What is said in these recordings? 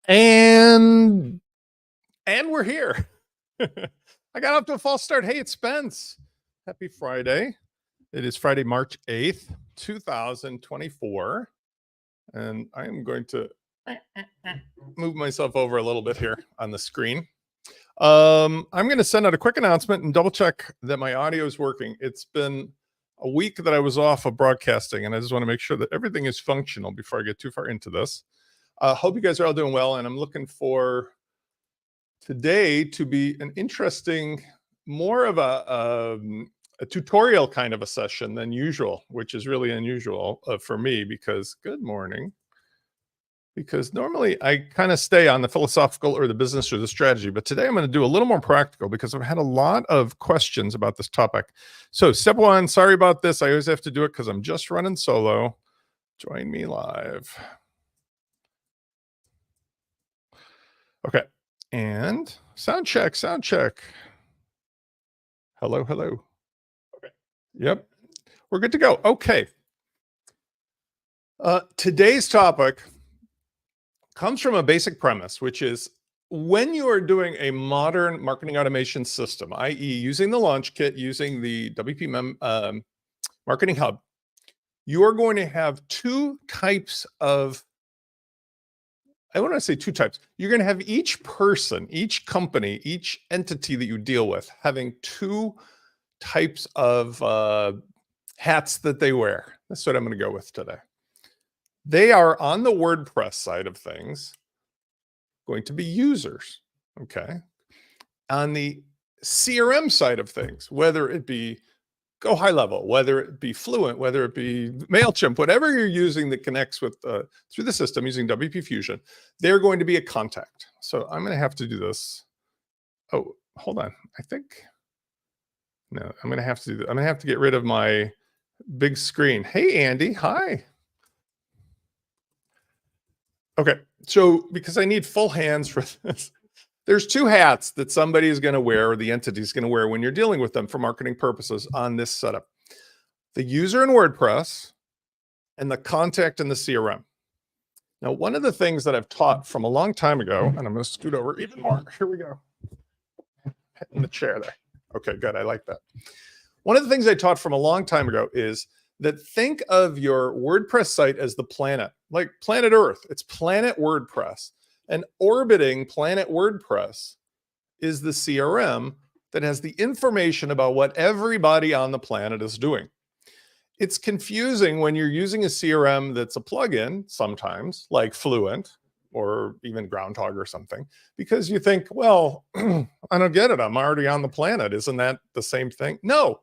And we're here. I got off to a false start. Hey, it's Spence. Happy Friday. It is Friday, March 8th, 2024. And I am going to move myself over a little bit here on the screen. I'm going to send out a quick announcement and double check that my audio is working. It's been a week that I was off of broadcasting, and I just want to make sure that everything is functional before I get too far into this. Hope you guys are all doing well, and I'm looking for today to be an interesting, more of a tutorial kind of a session than usual, which is really unusual for me because, good morning, because normally I kind of stay on the philosophical or the business or the strategy, but today I'm going to do a little more practical because I've had a lot of questions about this topic. So step one, sorry about this. I always have to do it because I'm just running solo. Join me live. Okay. And sound check, sound check. Hello, hello. Okay. Yep. We're good to go. Okay. Today's topic comes from a basic premise, which is when you are doing a modern marketing automation system, i.e. using the launch kit, using the WP Marketing Hub, you are going to have two types of, I want to say two types. You're going to have each person, each company, each entity that you deal with having two types of hats that they wear. That's what I'm going to go with today. They are on the WordPress side of things, going to be users, okay? On the CRM side of things, whether it be Go High Level, whether it be Fluent, whether it be MailChimp, whatever you're using that connects with through the system using WP Fusion, they're going to be a contact. So I'm going to have to do this. Oh, hold on. I think, no, I'm going to have to do that. I'm going to have to get rid of my big screen. Hey, Andy. Hi. Okay. So because I need full hands for this, there's two hats that somebody is going to wear, or the entity is going to wear when you're dealing with them for marketing purposes on this setup. The user in WordPress and the contact in the CRM. Now, one of the things that I've taught from a long time ago, and I'm going to scoot over even more. Here we go. In the chair there. Okay, good. I like that. One of the things I taught from a long time ago is that think of your WordPress site as the planet, like planet Earth. It's planet WordPress. And orbiting planet WordPress is the CRM that has the information about what everybody on the planet is doing. It's confusing when you're using a CRM that's a plugin sometimes, like Fluent or even Groundhog or something, because you think, well, I don't get it. I'm already on the planet. Isn't that the same thing? No.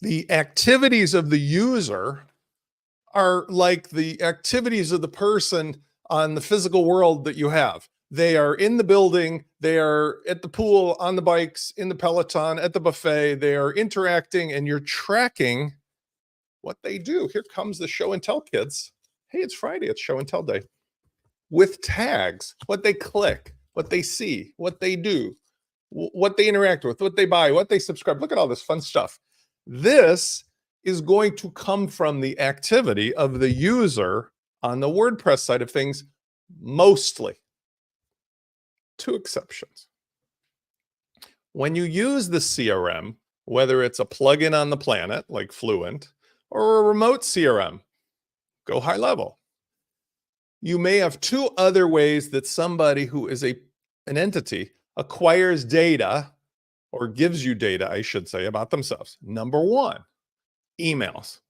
The activities of the user are like the activities of the person on the physical world that you have. They are in the building, they are at the pool, on the bikes, in the Peloton, at the buffet, they are interacting, and you're tracking what they do. Here comes the show and tell kids. Hey, it's Friday, it's show and tell day. With tags, what they click, what they see, what they do, what they interact with, what they buy, what they subscribe. Look at all this fun stuff. This is going to come from the activity of the user on the WordPress side of things, mostly. Two exceptions. When you use the CRM, whether it's a plugin on the planet like Fluent or a remote CRM, Go High Level, you may have two other ways that somebody who is an entity acquires data or gives you data, I should say, about themselves. Number one, emails.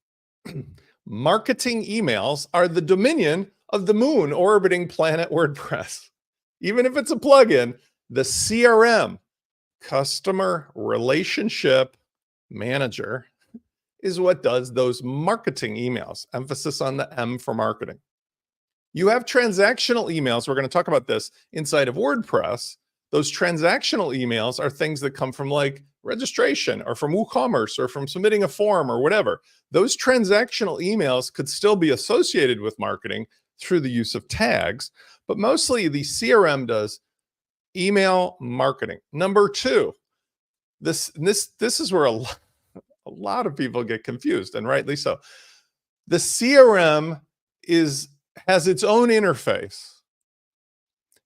Marketing emails are the dominion of the moon orbiting planet WordPress. Even if it's a plugin, the CRM, Customer Relationship Manager, is what does those marketing emails. Emphasis on the M for marketing. You have transactional emails. We're going to talk about this inside of WordPress. Those transactional emails are things that come from like registration or from WooCommerce or from submitting a form or whatever. Those transactional emails could still be associated with marketing through the use of tags, but mostly the CRM does email marketing. Number two, this is where a lot of people get confused, and rightly so. The CRM has its own interface.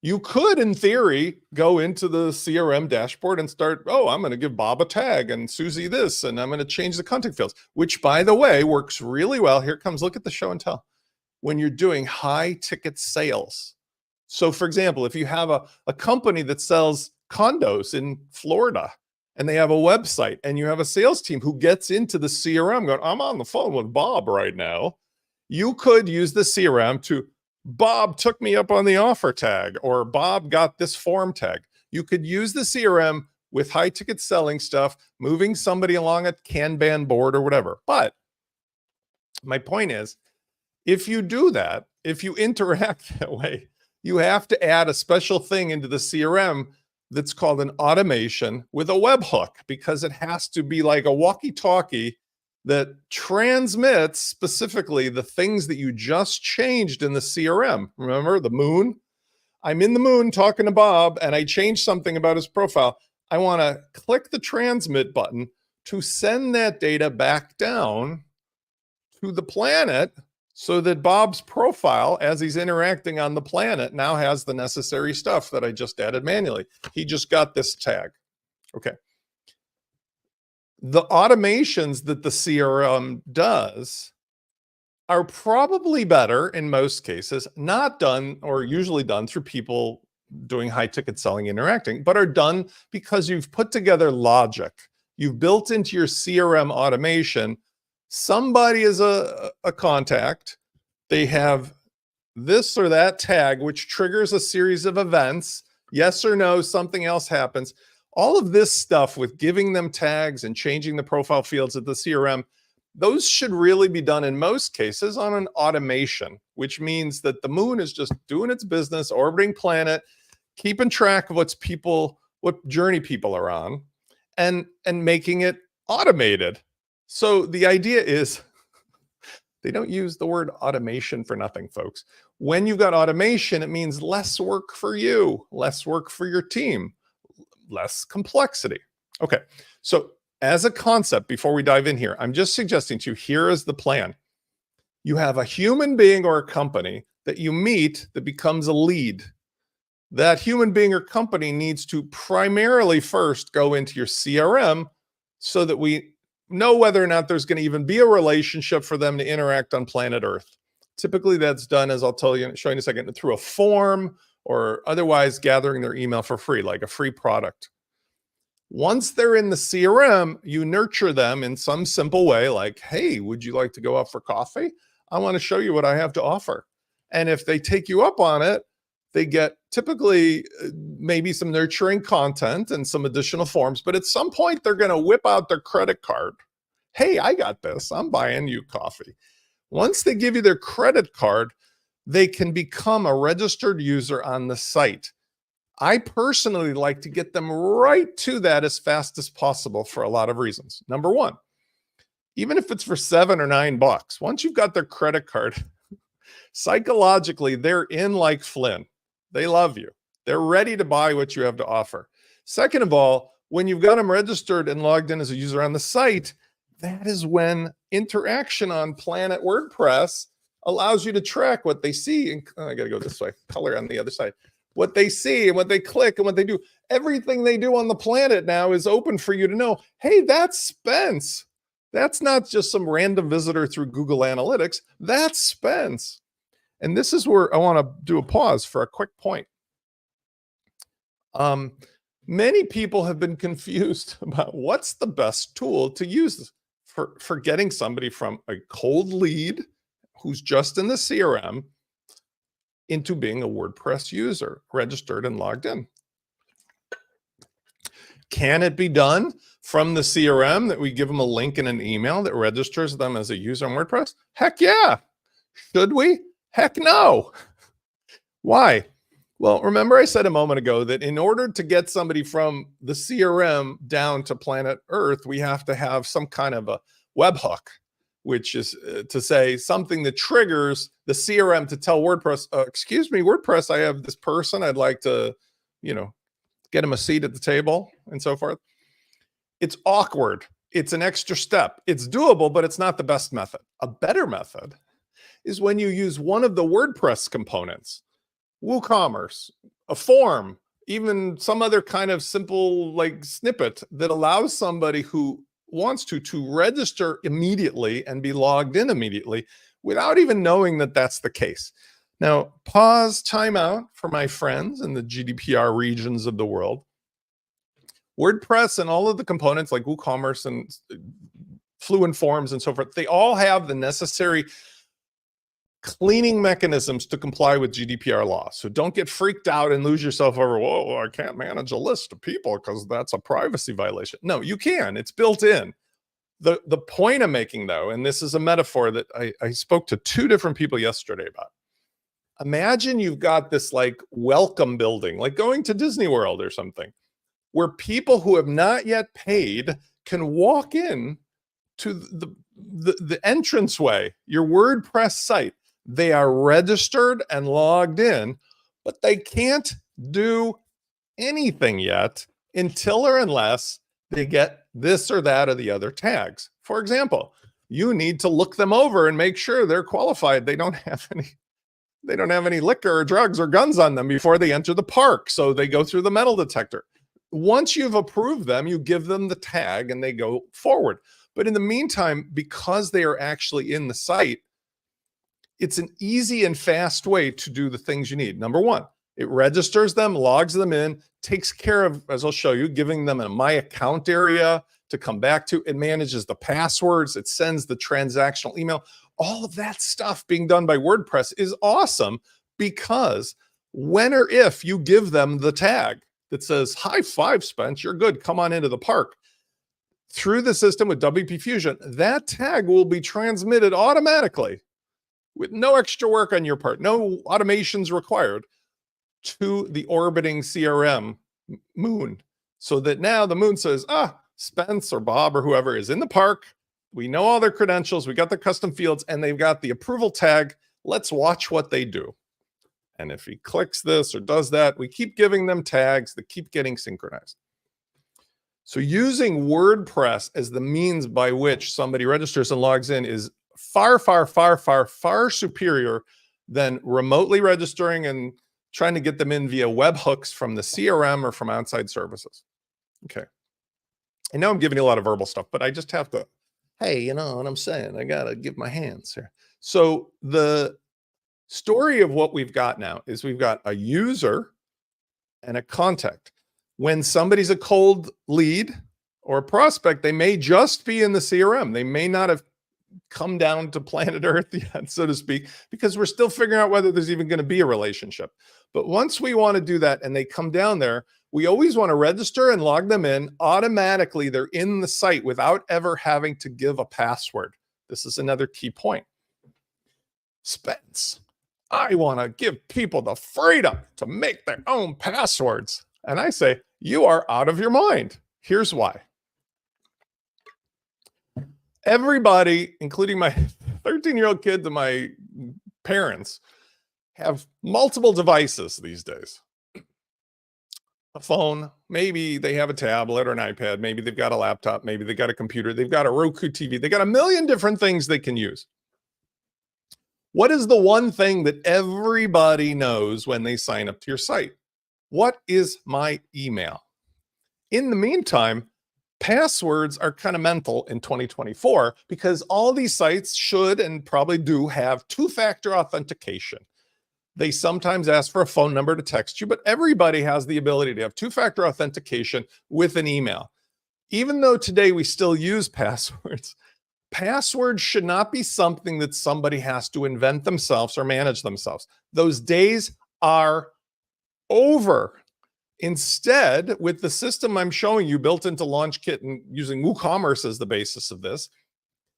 You could, in theory, go into the CRM dashboard and start, oh, I'm going to give Bob a tag and Susie this, and I'm going to change the contact fields, which, by the way, works really well. Here comes, look at the show and tell. When you're doing high ticket sales. So for example, if you have a company that sells condos in Florida and they have a website and you have a sales team who gets into the CRM going, I'm on the phone with Bob right now. You could use the CRM to, Bob took me up on the offer tag, or Bob got this form tag. You could use the CRM with high ticket selling stuff, moving somebody along a Kanban board or whatever. But my point is, if you do that, if you interact that way, you have to add a special thing into the CRM that's called an automation with a webhook, because it has to be like a walkie-talkie that transmits specifically the things that you just changed in the CRM. Remember the moon? I'm in the moon talking to Bob and I changed something about his profile. I want to click the transmit button to send that data back down to the planet so that Bob's profile, as he's interacting on the planet, now has the necessary stuff that I just added manually. He just got this tag. Okay. The automations that the CRM does are probably better in most cases, not done or usually done through people doing high ticket selling, interacting, but are done because you've put together logic. You've built into your CRM automation. Somebody is a contact. They have this or that tag, which triggers a series of events. Yes or no, something else happens. All of this stuff with giving them tags and changing the profile fields of the CRM, those should really be done in most cases on an automation, which means that the moon is just doing its business, orbiting planet, keeping track of what journey people are on, and making it automated. So the idea is, they don't use the word automation for nothing, folks. When you've got automation, it means less work for you, less work for your team, less complexity. Okay, so as a concept, before we dive in here, I'm just suggesting to you, here is the plan. You have a human being or a company that you meet that becomes a lead. That human being or company needs to primarily first go into your CRM so that we know whether or not there's going to even be a relationship for them to interact on planet Earth. Typically that's done, as I'll tell you, show you in a second, through a form or otherwise gathering their email for free, like a free product. Once they're in the CRM, you nurture them in some simple way, like, hey, would you like to go out for coffee? I want to show you what I have to offer. And if they take you up on it, they get typically maybe some nurturing content and some additional forms, but at some point they're going to whip out their credit card. Hey, I got this. I'm buying you coffee. Once they give you their credit card, they can become a registered user on the site. I personally like to get them right to that as fast as possible for a lot of reasons. Number one, even if it's for $7 or $9, once you've got their credit card, psychologically, they're in like Flynn. They love you. They're ready to buy what you have to offer. Second of all, when you've got them registered and logged in as a user on the site, that is when interaction on Planet WordPress allows you to track what they see. And I got to go this way, color on the other side. What they see and what they click and what they do. Everything they do on the planet now is open for you to know, hey, that's Spence. That's not just some random visitor through Google Analytics. That's Spence. And this is where I want to do a pause for a quick point. Many people have been confused about what's the best tool to use for getting somebody from a cold lead who's just in the CRM into being a WordPress user, registered and logged in. Can it be done from the CRM that we give them a link in an email that registers them as a user on WordPress? Heck yeah. Should we? Heck no. Why? Well, remember I said a moment ago that in order to get somebody from the CRM down to planet Earth, we have to have some kind of a webhook, which is to say something that triggers the CRM to tell WordPress, excuse me, WordPress, I have this person. I'd like to, get him a seat at the table and so forth. It's awkward. It's an extra step. It's doable, but it's not the best method. A better method is when you use one of the WordPress components, WooCommerce, a form, even some other kind of simple like snippet that allows somebody who wants to register immediately and be logged in immediately without even knowing that that's the case. Now, pause, time out for my friends in the GDPR regions of the world. WordPress and all of the components like WooCommerce and Fluent Forms and so forth, they all have the necessary cleaning mechanisms to comply with GDPR law. So don't get freaked out and lose yourself over, whoa, I can't manage a list of people because that's a privacy violation. No, you can. It's built in. The point I'm making, though, and this is a metaphor that I spoke to 2 different people yesterday about. Imagine you've got this like welcome building, like going to Disney World or something, where people who have not yet paid can walk in to the entranceway, your WordPress site. They are registered and logged in, but they can't do anything yet until or unless they get this or that or the other tags. For example, you need to look them over and make sure they're qualified. They don't have any liquor or drugs or guns on them before they enter the park. So they go through the metal detector. Once you've approved them, you give them the tag and they go forward. But in the meantime, because they are actually in the site, it's an easy and fast way to do the things you need. Number 1, it registers them, logs them in, takes care of, as I'll show you, giving them a My Account area to come back to. It manages the passwords. It sends the transactional email. All of that stuff being done by WordPress is awesome because when or if you give them the tag that says, high five, Spence, you're good, come on into the park. Through the system with WP Fusion, that tag will be transmitted automatically with no extra work on your part, no automations required, to the orbiting CRM Moon, so that now the Moon says, Spence or Bob or whoever is in the park. We know all their credentials. We got their custom fields and they've got the approval tag. Let's watch what they do. And if he clicks this or does that, we keep giving them tags that keep getting synchronized. So using WordPress as the means by which somebody registers and logs in is far, far, far, far, far superior than remotely registering and trying to get them in via webhooks from the CRM or from outside services. Okay. I know I'm giving you a lot of verbal stuff, but I just have to, hey, you know what I'm saying? I got to give my hands here. So the story of what we've got now is we've got a user and a contact. When somebody's a cold lead or a prospect, they may just be in the CRM. They may not have come down to planet Earth yet, so to speak, because we're still figuring out whether there's even going to be a relationship. But once we want to do that and they come down there, we always want to register and log them in. Automatically, they're in the site without ever having to give a password. This is another key point. Spence, I want to give people the freedom to make their own passwords. And I say, you are out of your mind. Here's why. Everybody, including my 13-year-old kids and my parents, have multiple devices these days. A phone, maybe they have a tablet or an iPad, maybe they've got a laptop, maybe they've got a computer, they've got a Roku TV, they got a million different things they can use. What is the one thing that everybody knows when they sign up to your site? What is my email? In the meantime, passwords are kind of mental in 2024 because all these sites should and probably do have two-factor authentication. They sometimes ask for a phone number to text you, but everybody has the ability to have two-factor authentication with an email. Even though today we still use passwords, passwords should not be something that somebody has to invent themselves or manage themselves. Those days are over. Instead, with the system I'm showing you built into LaunchKit and using WooCommerce as the basis of this,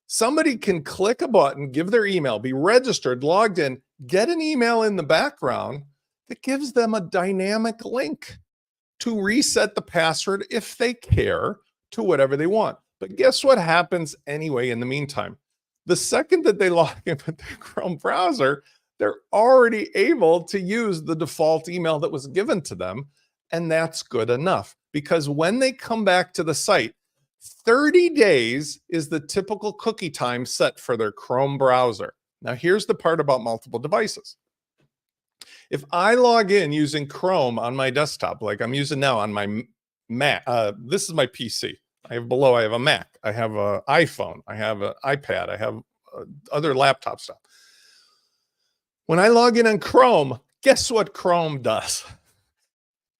somebody can click a button, give their email, be registered, logged in, get an email in the background that gives them a dynamic link to reset the password if they care to whatever they want. But guess what happens anyway in the meantime? The second that they log in with their Chrome browser, they're already able to use the default email that was given to them. And that's good enough because when they come back to the site, 30 days is the typical cookie time set for their Chrome browser. Now, here's the part about multiple devices. If I log in using Chrome on my desktop, like I'm using now on my Mac, this is my PC. I have a Mac, I have an iPhone, I have an iPad, I have other laptop stuff. When I log in on Chrome, guess what Chrome does?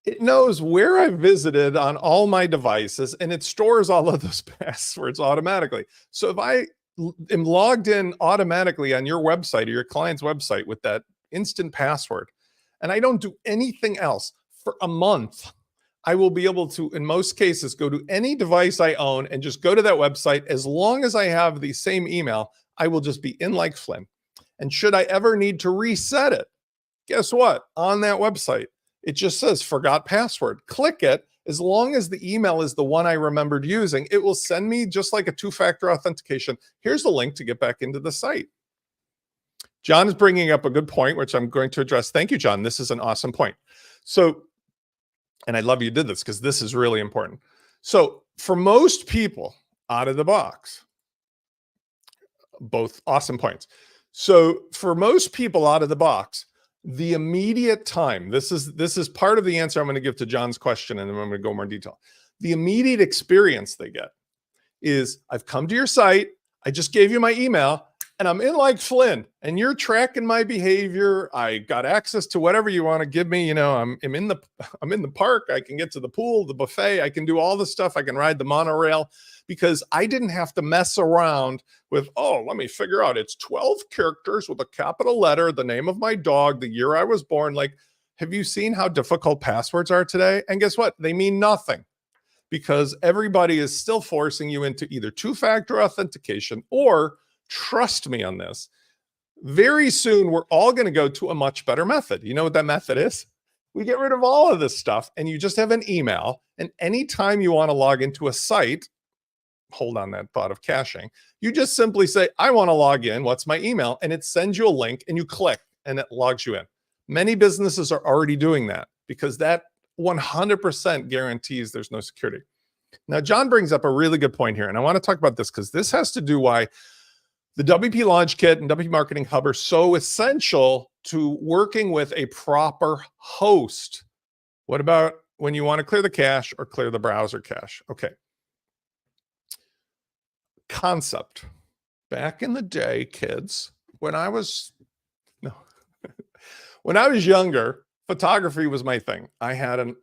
It knows where I visited on all my devices, and it stores all of those passwords automatically. So if I am logged in automatically on your website or your client's website with that instant password, and I don't do anything else for a month, I will be able to, in most cases, go to any device I own and just go to that website. As long as I have the same email, I will just be in like Flynn. And should I ever need to reset it, guess what? On that website, it just says forgot password. Click it. As long as the email is the one I remembered using, it will send me just like a two-factor authentication. Here's the link to get back into the site. John is bringing up a good point, which I'm going to address. Thank you, John. This is an awesome point. So, and I love you did this because this is really important. So for most people out of the box, both awesome points. So for most people out of the box, the immediate time, this is part of the answer I'm going to give to John's question, and then I'm going to go more in detail. The immediate experience they get is, I've come to your site, I just gave you my email, and I'm in like Flynn, and you're tracking my behavior. I got access to whatever you want to give me. You know, I'm in the park. I can get to the pool, the buffet. I can do all the stuff. I can ride the monorail because I didn't have to mess around with, oh, let me figure out it's 12 characters with a capital letter, the name of my dog, the year I was born. Like, have you seen how difficult passwords are today? And guess what? They mean nothing because everybody is still forcing you into either two-factor authentication or, trust me on this, very soon we're all going to go to a much better method. You know what that method is? We get rid of all of this stuff and you just have an email, and anytime you want to log into a site, hold on that thought of caching, you just simply say, I want to log in. What's my email? And it sends you a link and you click and it logs you in. Many businesses are already doing that because that 100% guarantees there's no security. Now, John brings up a really good point here, and I want to talk about this because this has to do why the WP Launch Kit and WP Marketing Hub are so essential to working with a proper host. What about when you want to clear the cache or clear the browser cache? Okay. Concept. Back in the day, kids, when I was younger, photography was my thing. I had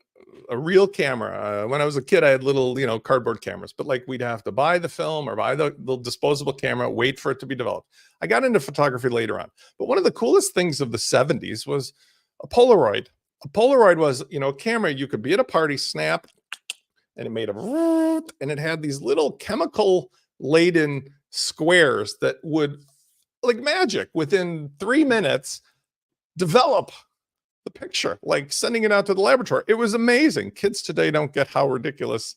a real camera. When I was a kid, I had little, cardboard cameras, but like we'd have to buy the film or buy the disposable camera, wait for it to be developed. I got into photography later on, but one of the coolest things of the 70s was a Polaroid. A Polaroid was, a camera you could be at a party, snap, and it made and it had these little chemical laden squares that would, like magic, within 3 minutes develop the picture, like sending it out to the laboratory. It was amazing. Kids today don't get how ridiculous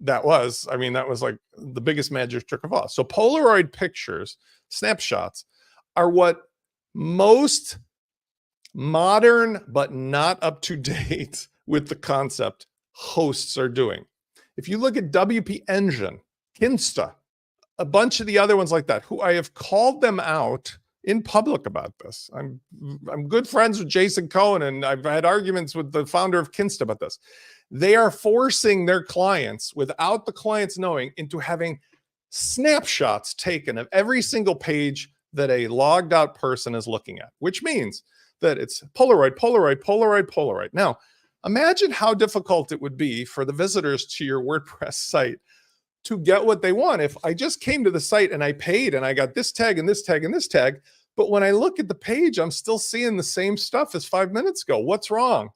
that was. I mean, that was like the biggest magic trick of all. So Polaroid pictures, snapshots, are what most modern but not up to date with the concept hosts are doing. If you look at WP Engine, Kinsta, a bunch of the other ones like that, who I have called them out in public about this. I'm good friends with Jason Cohen, and I've had arguments with the founder of Kinsta about this. They are forcing their clients, without the clients knowing, into having snapshots taken of every single page that a logged out person is looking at, which means that it's Polaroid, Polaroid, Polaroid, Polaroid. Now, imagine how difficult it would be for the visitors to your WordPress site to get what they want. If I just came to the site and I paid and I got this tag and this tag and this tag, but when I look at the page, I'm still seeing the same stuff as 5 minutes ago. What's wrong?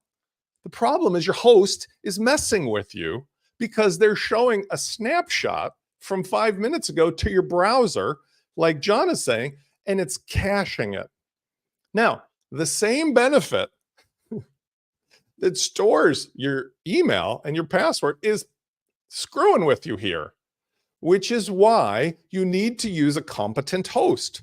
The problem is your host is messing with you because they're showing a snapshot from 5 minutes ago to your browser, like John is saying, and it's caching it. Now, the same benefit that stores your email and your password is screwing with you here, which is why you need to use a competent host,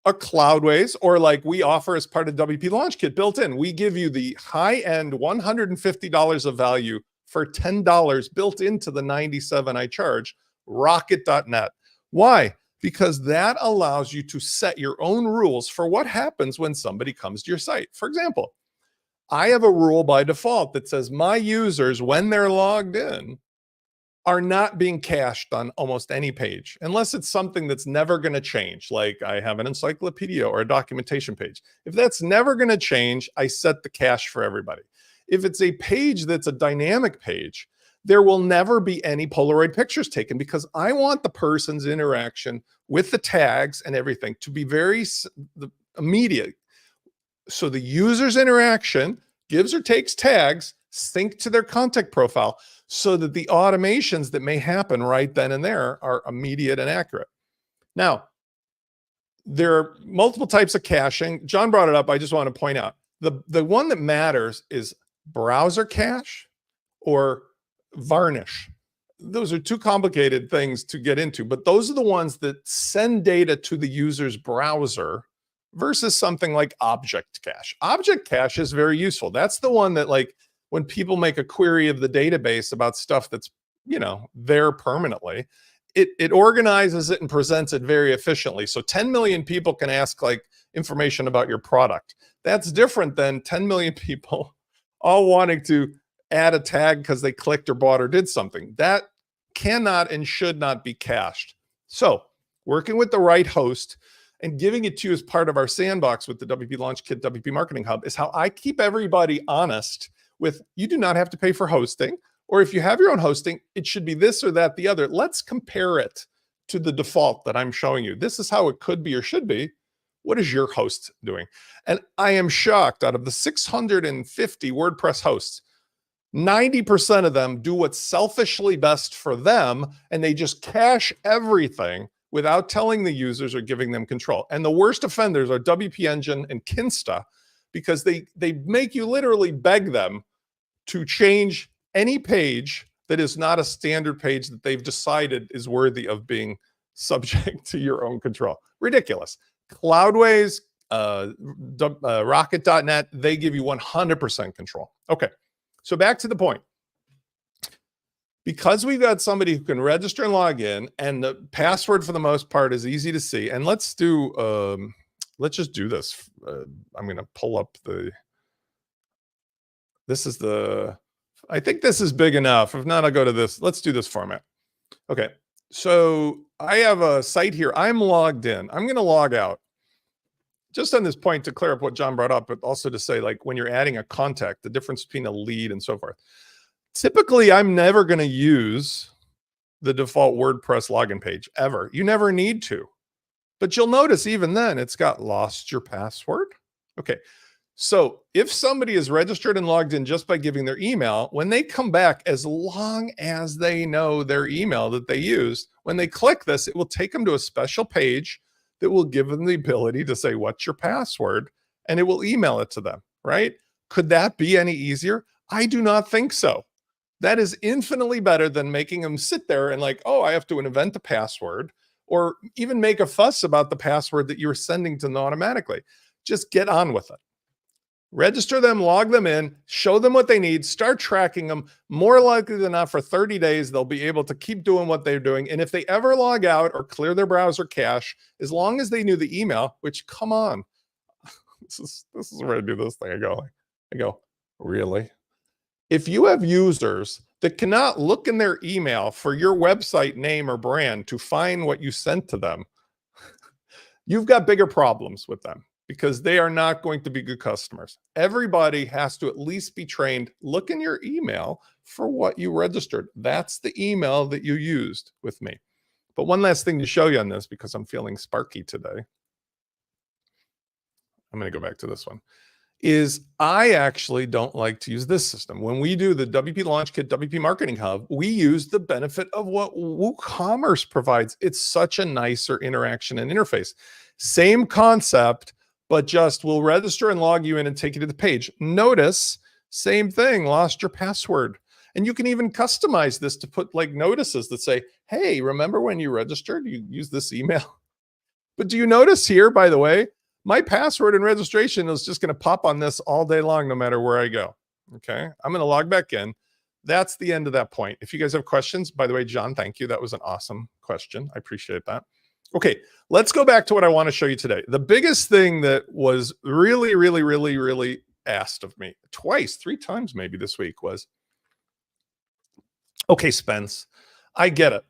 a Cloudways, or like we offer as part of WP Launch Kit built in. We give you the high-end $150 of value for $10 built into the $97 I charge, rocket.net. Why? because that allows you to set your own rules for what happens when somebody comes to your site. For example, I have a rule by default that says my users, when they're logged in, are not being cached on almost any page, unless it's something that's never going to change. Like I have an encyclopedia or a documentation page. If that's never going to change, I set the cache for everybody. If it's a page that's a dynamic page, there will never be any Polaroid pictures taken, because I want the person's interaction with the tags and everything to be very immediate. So the user's interaction gives or takes tags, sync to their contact profile, so that the automations that may happen right then and there are immediate and accurate. Now, there are multiple types of caching. John brought it up. I just want to point out the one that matters is browser cache or varnish. Those are two complicated things to get into, but those are the ones that send data to the user's browser versus something like object cache. Object cache is very useful. That's the one that, like, when people make a query of the database about stuff that's, there permanently, it organizes it and presents it very efficiently. So 10 million people can ask like information about your product. That's different than 10 million people all wanting to add a tag because they clicked or bought or did something. That cannot and should not be cached. So working with the right host and giving it to you as part of our sandbox with the WP Launch Kit, WP Marketing Hub, is how I keep everybody honest with, you do not have to pay for hosting, or if you have your own hosting, it should be this or that, the other. Let's compare it to the default that I'm showing you. This is how it could be or should be. What is your host doing? And I am shocked, out of the 650 WordPress hosts, 90% of them do what's selfishly best for them, and they just cache everything without telling the users or giving them control. And the worst offenders are WP Engine and Kinsta, because they make you literally beg them to change any page that is not a standard page that they've decided is worthy of being subject to your own control. Ridiculous. Cloudways, Rocket.net, they give you 100% control. Okay, so back to the point. Because we've got somebody who can register and log in, and the password for the most part is easy to see. And let's just do this. I'm going to pull up I think this is big enough. If not, I'll go to this. Let's do this format. Okay. So I have a site here. I'm logged in. I'm going to log out. Just on this point, to clear up what John brought up, but also to say, like, when you're adding a contact, the difference between a lead and so forth. Typically, I'm never going to use the default WordPress login page ever. You never need to. But you'll notice even then it's got lost your password. Okay. So if somebody is registered and logged in just by giving their email, when they come back, as long as they know their email that they used, when they click this, it will take them to a special page that will give them the ability to say, what's your password? And it will email it to them, right? Could that be any easier? I do not think so. That is infinitely better than making them sit there and like, oh, I have to invent a password, or even make a fuss about the password that you're sending to them automatically. Just get on with it. Register them, log them in, show them what they need, start tracking them. More likely than not, for 30 days, they'll be able to keep doing what they're doing. And if they ever log out or clear their browser cache, as long as they knew the email, which, come on, this is where I do this thing. I go, really? If you have users that cannot look in their email for your website name or brand to find what you sent to them, you've got bigger problems with them, because they are not going to be good customers. Everybody has to at least be trained. Look in your email for what you registered. That's the email that you used with me. But one last thing to show you on this, because I'm feeling sparky today. I'm going to go back to this one. Is I actually don't like to use this system. When we do the WP Launch Kit, WP Marketing Hub, we use the benefit of what WooCommerce provides. It's such a nicer interaction and interface. Same concept, but just we'll register and log you in and take you to the page. Notice, same thing, lost your password. And you can even customize this to put like notices that say, hey, remember when you registered, you used this email? But do you notice here, by the way, my password and registration is just going to pop on this all day long, no matter where I go. Okay. I'm going to log back in. That's the end of that point. If you guys have questions, by the way, John, thank you. That was an awesome question. I appreciate that. Okay, let's go back to what I want to show you today. The biggest thing that was really asked of me twice, 3 times maybe this week was, okay, Spence, I get it.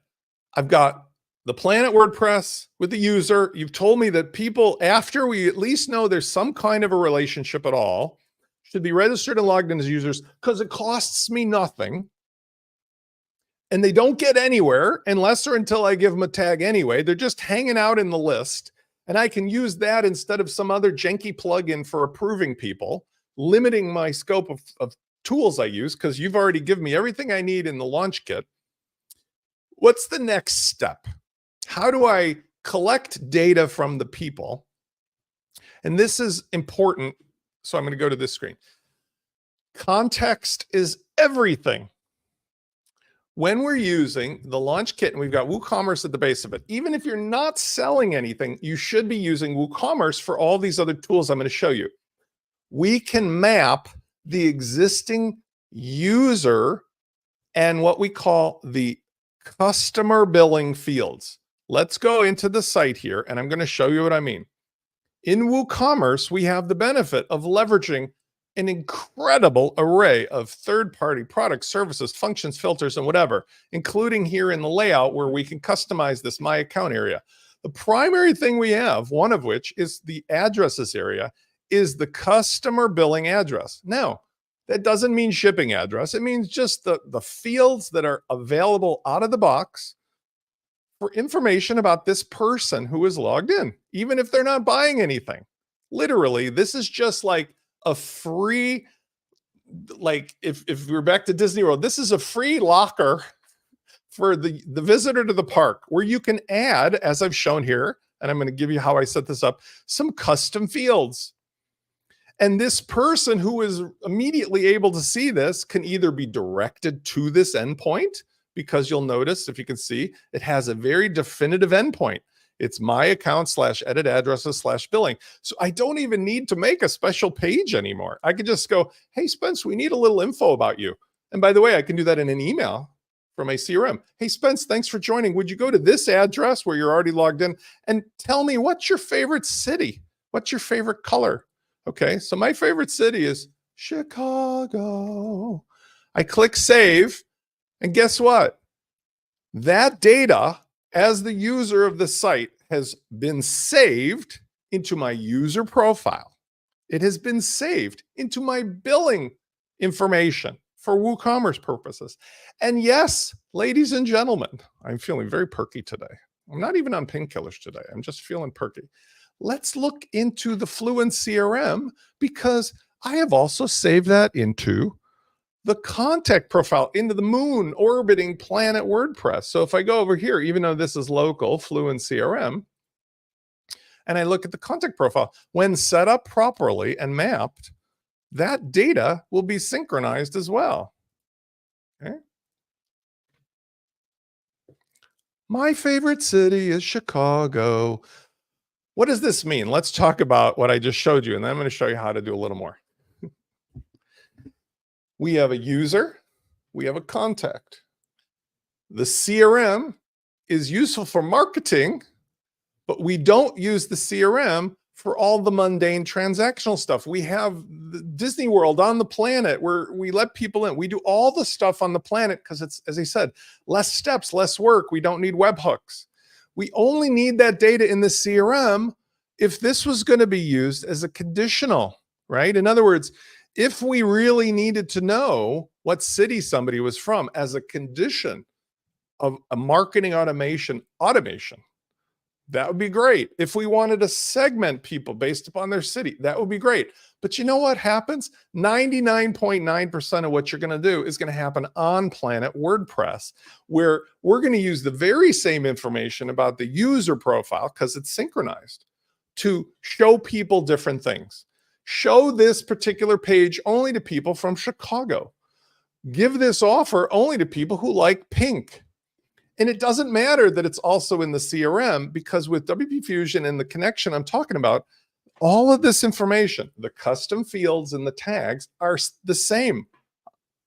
I've got the plan at WordPress with the user. You've told me that people, after we at least know there's some kind of a relationship at all, should be registered and logged in as users because it costs me nothing. And they don't get anywhere unless or until I give them a tag anyway. They're just hanging out in the list. And I can use that instead of some other janky plugin for approving people, limiting my scope of tools I use because you've already given me everything I need in the launch kit. What's the next step? How do I collect data from the people? And this is important. So I'm going to go to this screen. Context is everything. When we're using the launch kit and we've got WooCommerce at the base of it, even if you're not selling anything, you should be using WooCommerce for all these other tools I'm going to show you. We can map the existing user and what we call the customer billing fields. Let's go into the site here and I'm going to show you what I mean. In WooCommerce, we have the benefit of leveraging an incredible array of third-party products, services, functions, filters, and whatever, including here in the layout where we can customize this My Account area. The primary thing we have, one of which is the addresses area, is the customer billing address. Now, that doesn't mean shipping address. It means just the fields that are available out of the box for information about this person who is logged in, even if they're not buying anything. Literally, this is just like a free, like if we're back to Disney World, this is a free locker for the visitor to the park where you can add, as I've shown here, and I'm going to give you how I set this up, some custom fields. And this person who is immediately able to see this can either be directed to this endpoint, because you'll notice, if you can see, it has a very definitive endpoint. It's my account /edit addresses /billing. So I don't even need to make a special page anymore. I could just go, hey, Spence, we need a little info about you. And by the way, I can do that in an email from a CRM. Hey, Spence, thanks for joining. Would you go to this address where you're already logged in and tell me what's your favorite city? What's your favorite color? Okay, so my favorite city is Chicago. I click save, and guess what? That data, as the user of the site, has been saved into my user profile. It has been saved into my billing information for WooCommerce purposes. And yes, ladies and gentlemen, I'm feeling very perky today. I'm not even on painkillers today. I'm just feeling perky. Let's look into the Fluent CRM because I have also saved that into the contact profile, into the moon orbiting planet WordPress. So if I go over here, even though this is local, Fluent CRM, and I look at the contact profile, when set up properly and mapped, that data will be synchronized as well. Okay. My favorite city is Chicago. What does this mean? Let's talk about what I just showed you, and then I'm going to show you how to do a little more. We have a user, we have a contact. The CRM is useful for marketing, but we don't use the CRM for all the mundane transactional stuff. We have the Disney World on the planet where we let people in. We do all the stuff on the planet because it's, as I said, less steps, less work. We don't need webhooks. We only need that data in the CRM if this was going to be used as a conditional, right? In other words, if we really needed to know what city somebody was from as a condition of a marketing automation, that would be great. If we wanted to segment people based upon their city, that would be great. But you know what happens? 99.9% of what you're going to do is going to happen on Planet WordPress, where we're going to use the very same information about the user profile, because it's synchronized, to show people different things. Show this particular page only to people from Chicago. Give this offer only to people who like pink. And it doesn't matter that it's also in the CRM, because with WP Fusion and the connection I'm talking about, all of this information, the custom fields and the tags, are the same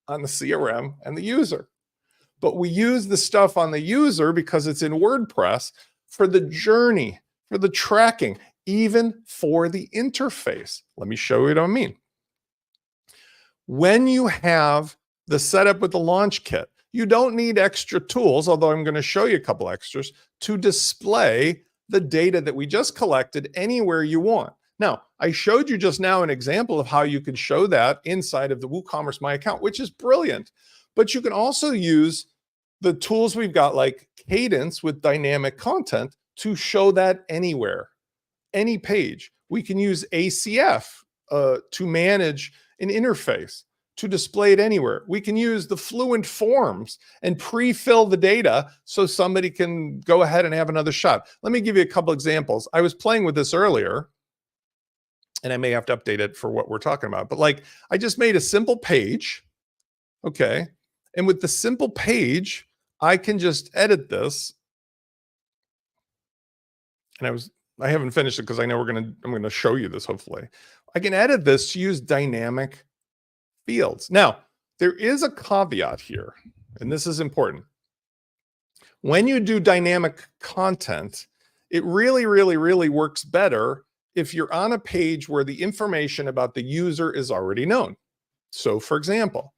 on the CRM and the user. But we use the stuff on the user because it's in WordPress for the journey, for the tracking, even for the interface. Let me show you what I mean. When you have the setup with the launch kit, you don't need extra tools, although I'm going to show you a couple extras, to display the data that we just collected anywhere you want. Now, I showed you just now an example of how you could show that inside of the WooCommerce My Account, which is brilliant. But you can also use the tools we've got like Cadence with dynamic content to show that anywhere, any page. We can use ACF to manage an interface, to display it anywhere. We can use the Fluent Forms and pre-fill the data so somebody can go ahead and have another shot. Let me give you a couple examples. I was playing with this earlier, and I may have to update it for what we're talking about. But like, I just made a simple page, okay? And with the simple page, I can just edit this. And I haven't finished it because I know I'm going to show you this hopefully. I can edit this to use dynamic fields. Now, there is a caveat here, and this is important. When you do dynamic content, it really, really, really works better if you're on a page where the information about the user is already known. So for example,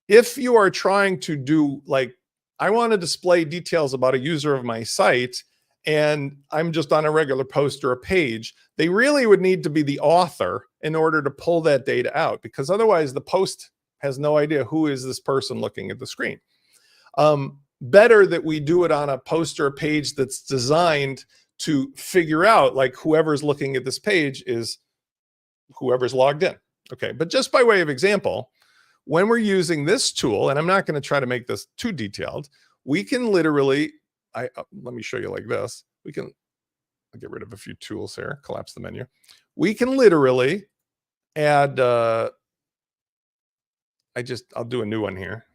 if you are trying to do like, I want to display details about a user of my site, and I'm just on a regular post or a page, they really would need to be the author in order to pull that data out, because otherwise the post has no idea who is this person looking at the screen. Better that we do it on a post or a page that's designed to figure out like whoever's looking at this page is whoever's logged in. Okay, but just by way of example, when we're using this tool, and I'm not going to try to make this too detailed, we can literally, let me show you like this. I'll get rid of a few tools here, collapse the menu. We can literally add, I'll do a new one here,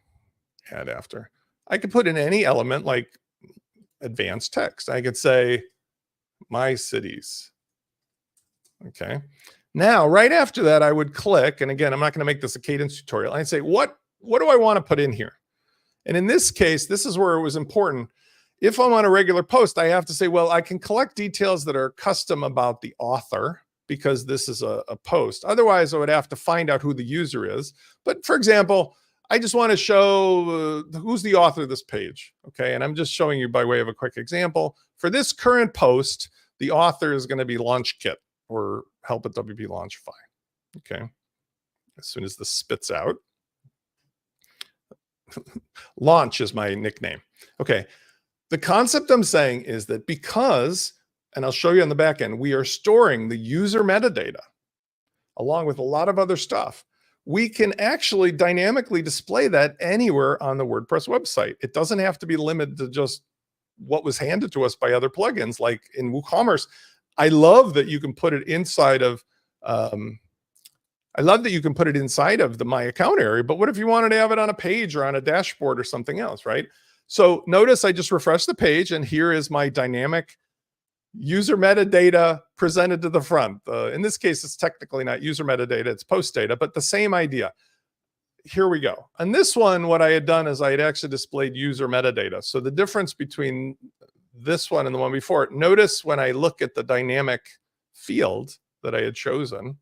add after. I could put in any element like advanced text. I could say my cities. Okay. Now, right after that, I would click, and again, I'm not going to make this a Cadence tutorial. I'd say, what do I want to put in here? And in this case, this is where it was important. If I'm on a regular post, I have to say, well, I can collect details that are custom about the author because this is a post. Otherwise, I would have to find out who the user is. But for example, I just want to show who's the author of this page. Okay. And I'm just showing you by way of a quick example. For this current post, the author is going to be Launch Kit or help at WP Launchify. Okay. As soon as this spits out. Launch is my nickname. Okay. The concept I'm saying is that because, and I'll show you on the back end, we are storing the user metadata along with a lot of other stuff. We can actually dynamically display that anywhere on the WordPress website. It doesn't have to be limited to just what was handed to us by other plugins like in WooCommerce. I love that you can put it inside of, the My Account area, but what if you wanted to have it on a page or on a dashboard or something else, right? So notice I just refreshed the page and here is my dynamic user metadata presented to the front. In this case, it's technically not user metadata, it's post data, but the same idea. Here we go. On this one, what I had done is I had actually displayed user metadata. So the difference between this one and the one before, notice when I look at the dynamic field that I had chosen,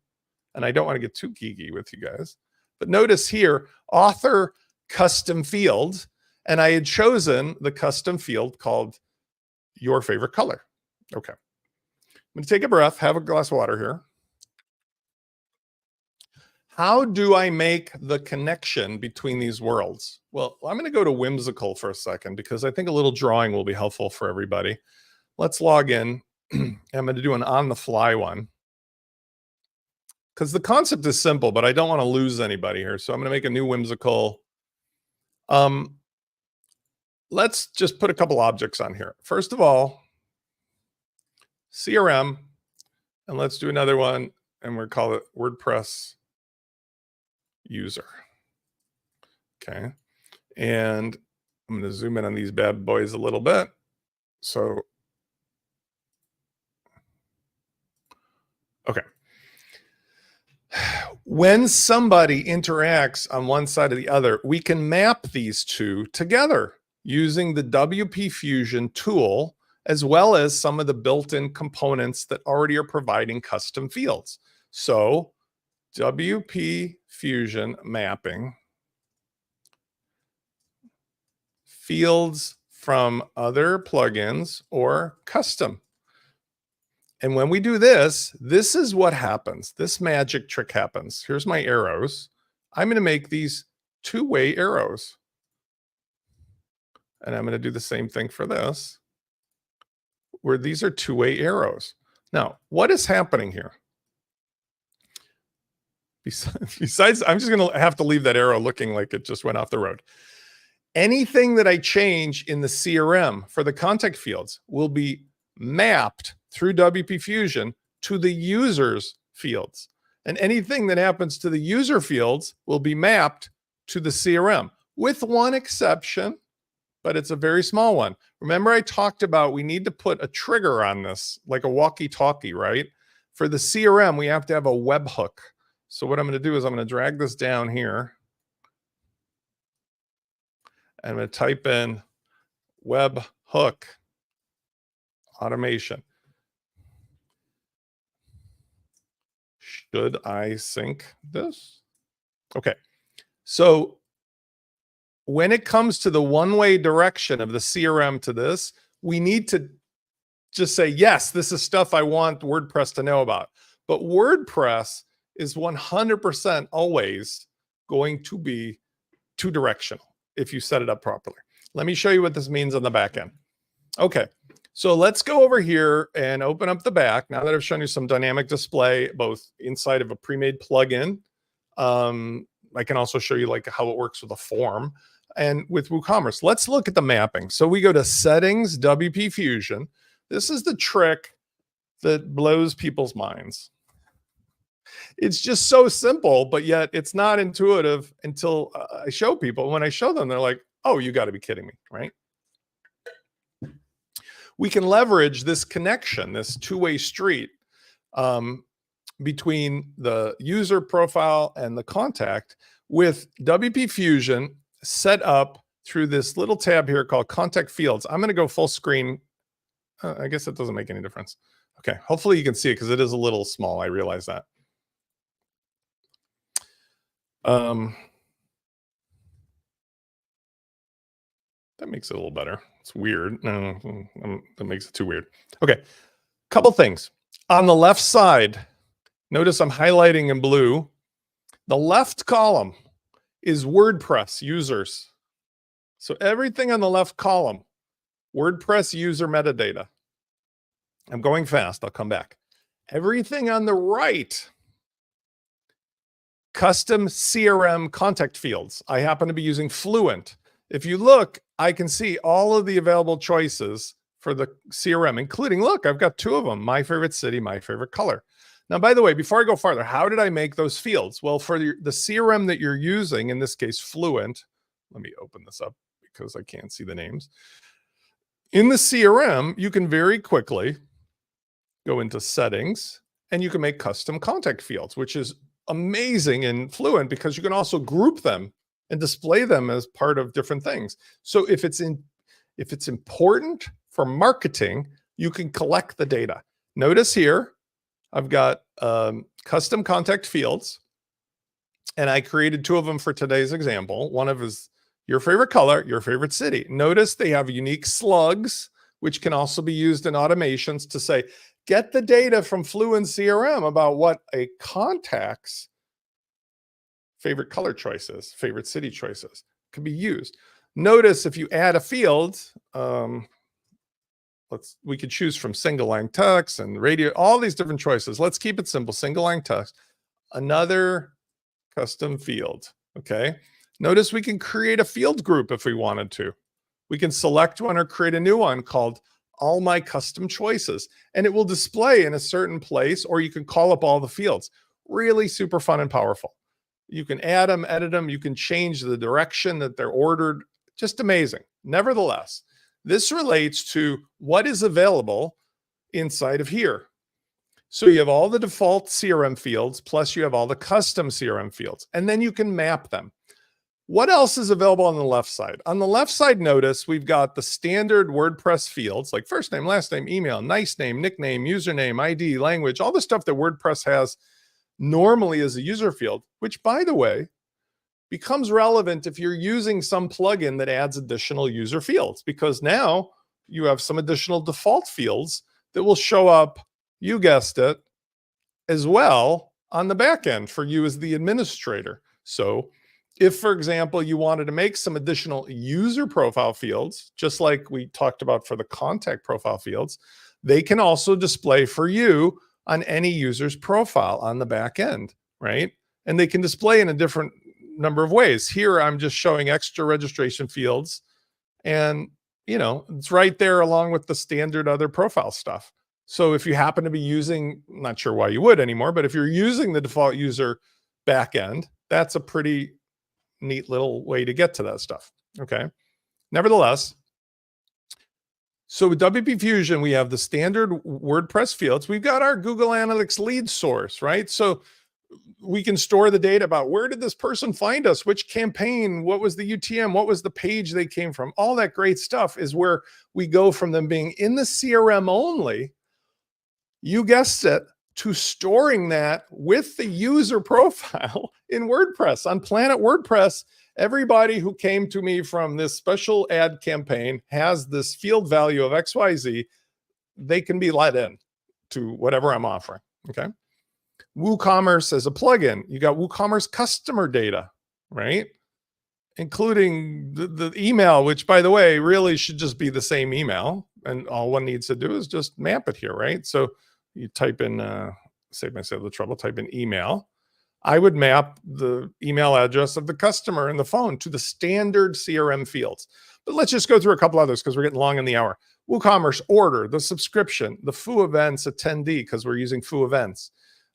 and I don't want to get too geeky with you guys, but notice here, author custom field, and I had chosen the custom field called your favorite color. Okay. I'm going to take a breath, have a glass of water here. How do I make the connection between these worlds? Well, I'm going to go to whimsical for a second because I think a little drawing will be helpful for everybody. Let's log in. I'm going to do an on-the-fly one because the concept is simple, but I don't want to lose anybody here. So I'm going to make a new whimsical. Let's just put a couple objects on here. First of all, CRM, and let's do another one, and we'll call it WordPress User. Okay, and I'm going to zoom in on these bad boys a little bit. So, okay. When somebody interacts on one side or the other, we can map these two together using the WP Fusion tool as well as some of the built-in components that already are providing custom fields. So WP Fusion mapping fields from other plugins or custom. And when we do this, this is what happens. This magic trick happens. Here's my arrows. I'm going to make these two-way arrows. And I'm going to do the same thing for this, where these are two-way arrows. Now, what is happening here? Besides, I'm just going to have to leave that arrow looking like it just went off the road. Anything that I change in the CRM for the contact fields will be mapped through WP Fusion to the user's fields. And anything that happens to the user fields will be mapped to the CRM, with one exception, but it's a very small one. Remember, I talked about we need to put a trigger on this, like a walkie-talkie, right? For the CRM, we have to have a webhook. So what I'm going to do is I'm going to drag this down here. I'm going to type in webhook automation. Should I sync this? Okay. So when it comes to the one-way direction of the CRM to this, we need to just say, yes, this is stuff I want WordPress to know about. But WordPress is 100% always going to be two-directional if you set it up properly. Let me show you what this means on the back end. Okay, so let's go over here and open up the back. Now that I've shown you some dynamic display, both inside of a pre-made plugin, I can also show you like how it works with a form and with WooCommerce. Let's look at the mapping. So we go to Settings, WP Fusion. This is the trick that blows people's minds. It's just so simple, but yet it's not intuitive until I show people. When I show them, they're like, oh, you got to be kidding me, right? We can leverage this connection, this two-way street between the user profile and the contact with WP Fusion set up through this little tab here called Contact Fields. I'm going to go full screen. I guess it doesn't make any difference. Okay, hopefully you can see it because it is a little small. I realize that. That makes it a little better. It's weird. No, that makes it too weird. Okay, couple things. On the left side, notice I'm highlighting in blue. The left column is WordPress users. So everything on the left column, WordPress user metadata. I'm going fast. I'll come back. Everything on the right, custom CRM contact fields. I happen to be using Fluent. If you look, I can see all of the available choices for the CRM, including, look, I've got two of them, my favorite city, my favorite color. Now, by the way, before I go farther, how did I make those fields? Well, for the CRM that you're using, in this case, Fluent, let me open this up because I can't see the names. In the CRM, you can very quickly go into settings and you can make custom contact fields, which is amazing in Fluent because you can also group them and display them as part of different things. So if it's important for marketing, you can collect the data. Notice here, I've got custom contact fields, and I created two of them for today's example. One of is your favorite color, your favorite city. Notice they have unique slugs, which can also be used in automations to say, get the data from Fluent CRM about what a contact's favorite color choices, favorite city choices could be used. Notice if you add a field, we could choose from single line text and radio, all these different choices. Let's keep it simple, single line text, another custom field, okay? Notice we can create a field group if we wanted to. We can select one or create a new one called all my custom choices, and it will display in a certain place, or you can call up all the fields. Really super fun and powerful. You can add them, edit them. You can change the direction that they're ordered. Just amazing. Nevertheless, this relates to what is available inside of here. So you have all the default CRM fields, plus you have all the custom CRM fields, and then you can map them. What else is available on the left side? On the left side, notice we've got the standard WordPress fields like first name, last name, email, nice name, nickname, username, ID, language, all the stuff that WordPress has normally as a user field, which, by the way, becomes relevant if you're using some plugin that adds additional user fields, because now you have some additional default fields that will show up, you guessed it, as well on the back end for you as the administrator. So if, for example, you wanted to make some additional user profile fields, just like we talked about for the contact profile fields, they can also display for you on any user's profile on the back end, right? And they can display in a different number of ways. Here, I'm just showing extra registration fields, and it's right there along with the standard other profile stuff. So if you happen to be using, I'm not sure why you would anymore, but if you're using the default user backend, that's a pretty neat little way to get to that stuff. Okay. Nevertheless, so with WP Fusion, we have the standard WordPress fields. We've got our Google Analytics lead source, right? So we can store the data about where did this person find us, which campaign, what was the UTM, what was the page they came from. All that great stuff is where we go from them being in the CRM only, you guessed it, to storing that with the user profile in WordPress. On Planet WordPress, everybody who came to me from this special ad campaign has this field value of XYZ. They can be let in to whatever I'm offering, okay? WooCommerce as a plugin, you got WooCommerce customer data, right? Including the email, which, by the way, really should just be the same email. And all one needs to do is just map it here, right? So you type in, save myself the trouble, type in email. I would map the email address of the customer and the phone to the standard CRM fields. But let's just go through a couple others because we're getting long in the hour. WooCommerce order, the subscription, the Foo Events attendee, because we're using Foo Events.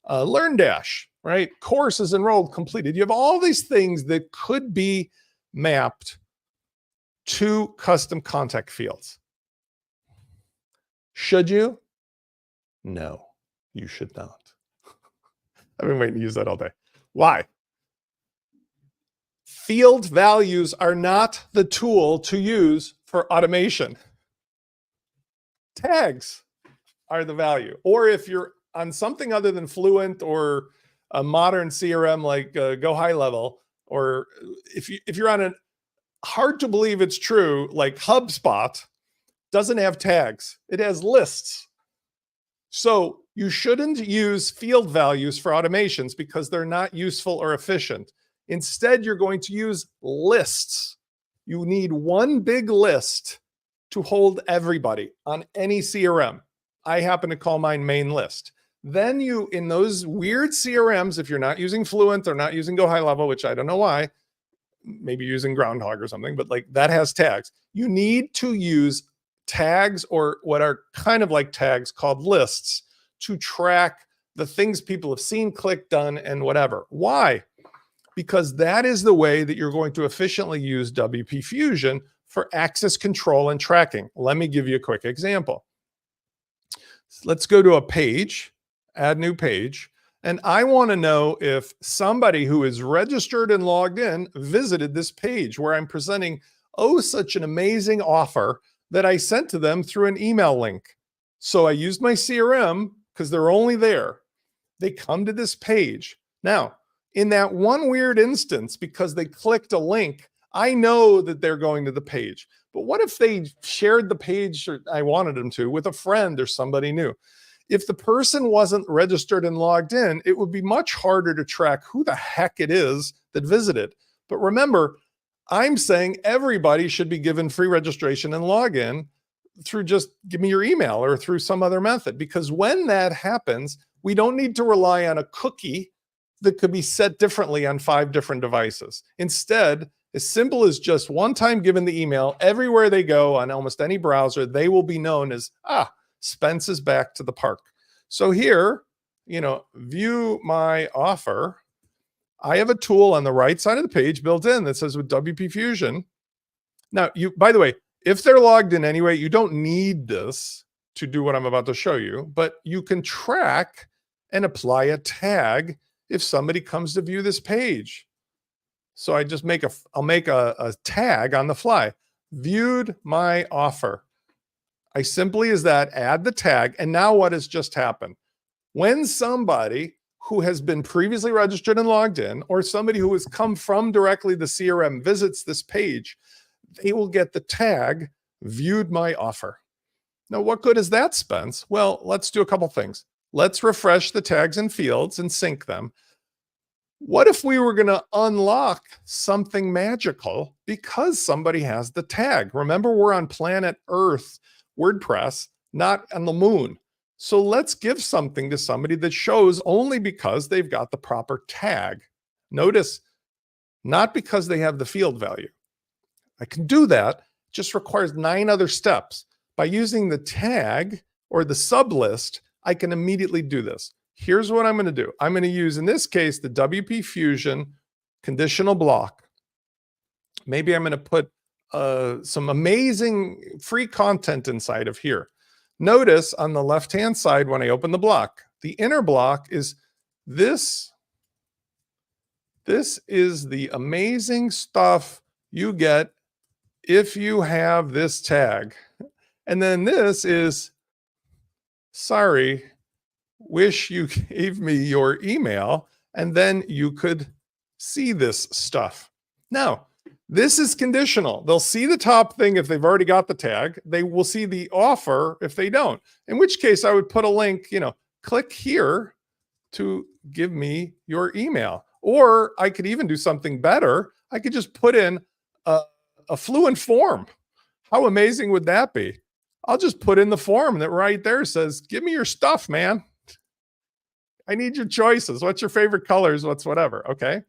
LearnDash, right? Courses enrolled, completed. You have all these things that could be mapped to custom contact fields. Should you? No, you should not. I've been waiting to use that all day. Why? Field values are not the tool to use for automation. Tags are the value. Or if you're on something other than Fluent or a modern CRM like Go High Level, or if you're on a hard to believe it's true, like HubSpot doesn't have tags, it has lists. So you shouldn't use field values for automations because they're not useful or efficient. Instead, you're going to use lists. You need one big list to hold everybody on any CRM. I happen to call mine main list. Then you, in those weird CRMs, if you're not using Fluent or not using Go High Level, which I don't know why, maybe using Groundhog or something, but like that has tags. You need to use tags, or what are kind of like tags called lists, to track the things people have seen, clicked, done, and whatever. Why? Because that is the way that you're going to efficiently use WP Fusion for access control and tracking. Let me give you a quick example. Let's go to a page, add new page, and I want to know if somebody who is registered and logged in visited this page where I'm presenting, oh, such an amazing offer that I sent to them through an email link. So I used my CRM because they're only there. They come to this page. Now, in that one weird instance, because they clicked a link, I know that they're going to the page. But what if they shared the page, or I wanted them to, with a friend or somebody new? If the person wasn't registered and logged in, it would be much harder to track who the heck it is that visited. But remember, I'm saying everybody should be given free registration and login through just give me your email or through some other method. Because when that happens, we don't need to rely on a cookie that could be set differently on 5 different devices. Instead, as simple as just one time given the email, everywhere they go on almost any browser, they will be known as, Spence is back to the park. So here, view my offer. I have a tool on the right side of the page built in that says with WP Fusion. Now, by the way, if they're logged in anyway, you don't need this to do what I'm about to show you, but you can track and apply a tag if somebody comes to view this page. So I'll make a tag on the fly. Viewed my offer. I simply as that add the tag. And now what has just happened? When somebody who has been previously registered and logged in, or somebody who has come from directly the CRM visits this page, they will get the tag viewed my offer. Now, what good is that, Spence? Well, let's do a couple things. Let's refresh the tags and fields and sync them. What if we were going to unlock something magical because somebody has the tag? Remember, we're on planet Earth, WordPress, not on the moon. So let's give something to somebody that shows only because they've got the proper tag. Notice, not because they have the field value. I can do that. It just requires 9 other steps. By using the tag or the sublist, I can immediately do this. Here's what I'm going to do. I'm going to use, in this case, the WP Fusion conditional block. Maybe I'm going to put some amazing free content inside of here. Notice on the left-hand side, when I open the block, the inner block is this. This is the amazing stuff you get if you have this tag. And then this is, sorry, wish you gave me your email, and then you could see this stuff. Now, this is conditional. They'll see the top thing if they've already got the tag. They will see the offer if they don't, in which case I would put a link, click here to give me your email. Or I could even do something better. I could just put in a fluent form. How amazing would that be? I'll just put in the form that right there says, give me your stuff, man. I need your choices. What's your favorite colors? What's whatever. Okay.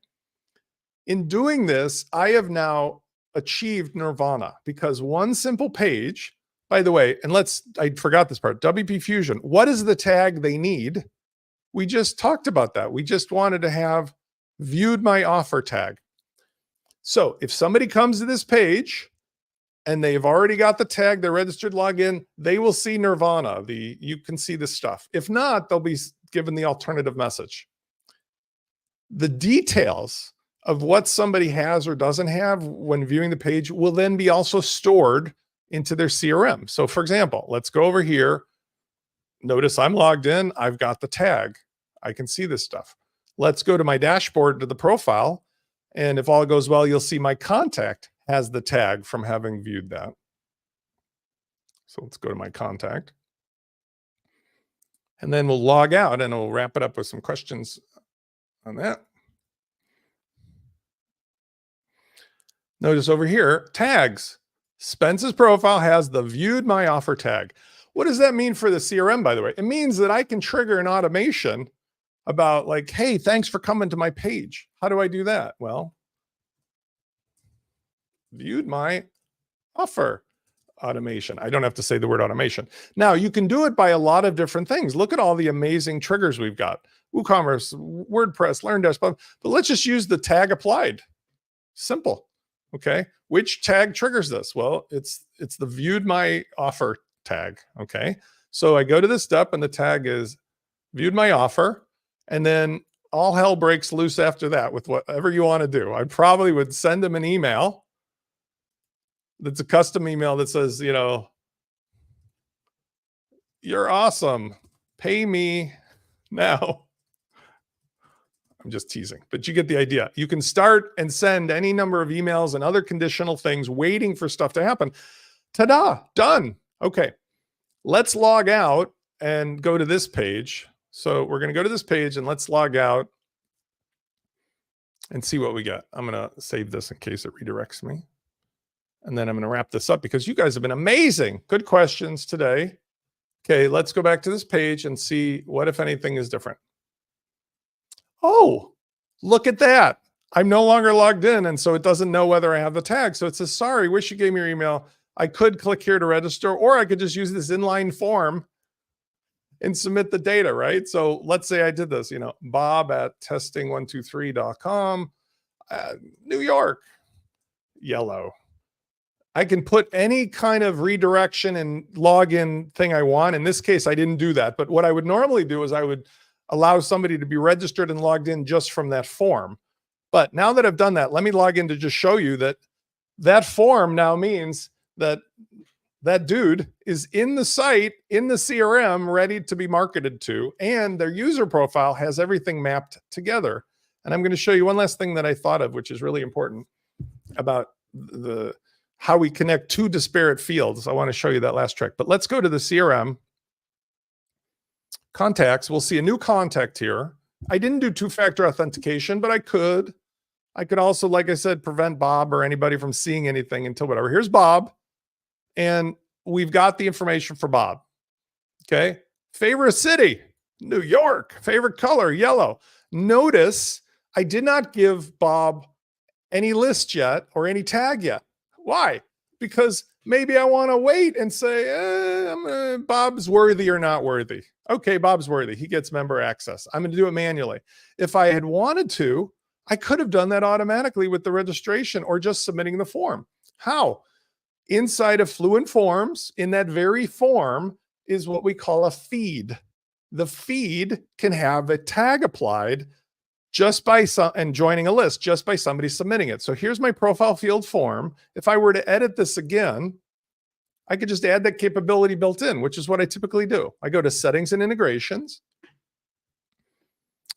In doing this, I have now achieved nirvana, because one simple page, by the way, and I forgot this part, WP Fusion, what is the tag they need? We just talked about that. We just wanted to have viewed my offer tag. So if somebody comes to this page and they've already got the tag, they're registered login, they will see nirvana. You can see this stuff. If not, they'll be given the alternative message. The details of what somebody has or doesn't have when viewing the page will then be also stored into their CRM. So for example, let's go over here. Notice I'm logged in. I've got the tag. I can see this stuff. Let's go to my dashboard to the profile. And if all goes well, you'll see my contact has the tag from having viewed that. So let's go to my contact. And then we'll log out and we'll wrap it up with some questions on that. Notice over here, tags. Spence's profile has the viewed my offer tag. What does that mean for the CRM, by the way? It means that I can trigger an automation about like, hey, thanks for coming to my page. How do I do that? Well, viewed my offer automation. I don't have to say the word automation. Now, you can do it by a lot of different things. Look at all the amazing triggers we've got. WooCommerce, WordPress, LearnDash, but let's just use the tag applied. Simple. Okay. Which tag triggers this? Well, it's the viewed my offer tag. Okay. So I go to this step and the tag is viewed my offer. And then all hell breaks loose after that with whatever you want to do. I probably would send them an email that's a custom email that says, you're awesome. Pay me now. I'm just teasing, but you get the idea. You can start and send any number of emails and other conditional things waiting for stuff to happen. Ta-da, done. Okay, let's log out and go to this page. So we're going to go to this page and let's log out and see what we get. I'm going to save this in case it redirects me. And then I'm going to wrap this up because you guys have been amazing. Good questions today. Okay, let's go back to this page and see what, if anything, is different. Oh, look at that. I'm no longer logged in, and so it doesn't know whether I have the tag. So it says, sorry, wish you gave me your email. I could click here to register, or I could just use this inline form and submit the data, right? So let's say I did this, bob@testing123.com, New York, yellow. I can put any kind of redirection and login thing I want. In this case, I didn't do that. But what I would normally do is I would allow somebody to be registered and logged in just from that form. But now that I've done that, let me log in to just show you that that form now means that that dude is in the site, in the CRM, ready to be marketed to, and their user profile has everything mapped together. And I'm going to show you one last thing that I thought of, which is really important about the how we connect two disparate fields. I want to show you that last trick, but let's go to the CRM contacts. We'll see a new contact here. I didn't do two-factor authentication, but I could. I could also, like I said, prevent Bob or anybody from seeing anything until whatever. Here's Bob. And we've got the information for Bob. Okay. Favorite city, New York. Favorite color, yellow. Notice I did not give Bob any list yet or any tag yet. Why? Because maybe I want to wait and say, Bob's worthy or not worthy. Okay, Bob's worthy. He gets member access. I'm going to do it manually. If I had wanted to, I could have done that automatically with the registration or just submitting the form. How? Inside of Fluent Forms, in that very form, is what we call a feed. The feed can have a tag applied just by and joining a list just by somebody submitting it. So here's my profile field form. If I were to edit this again, I could just add that capability built in, which is what I typically do. I go to Settings and Integrations,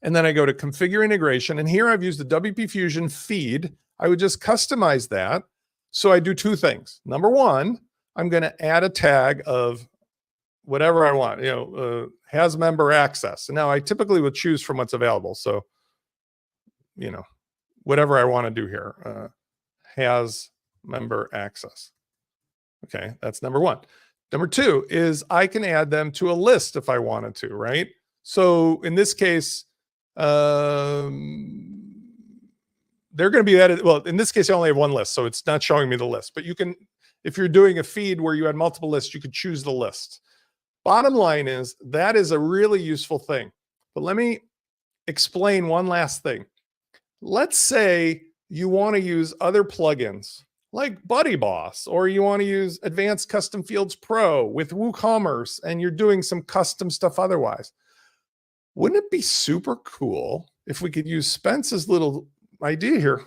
and then I go to Configure Integration. And here I've used the WP Fusion feed. I would just customize that. So I do two things. Number one, I'm going to add a tag of whatever I want, has member access. And now I typically would choose from what's available. So, whatever I want to do here, has member access. Okay, that's number one. Number two is I can add them to a list if I wanted to, right? So in this case, they're going to be added. Well, in this case, I only have one list, so it's not showing me the list. But you can, if you're doing a feed where you had multiple lists, you could choose the list. Bottom line is that is a really useful thing. But let me explain one last thing. Let's say you want to use other plugins like Buddy Boss, or you want to use Advanced Custom Fields Pro with WooCommerce, and you're doing some custom stuff otherwise. Wouldn't it be super cool if we could use Spence's little idea here?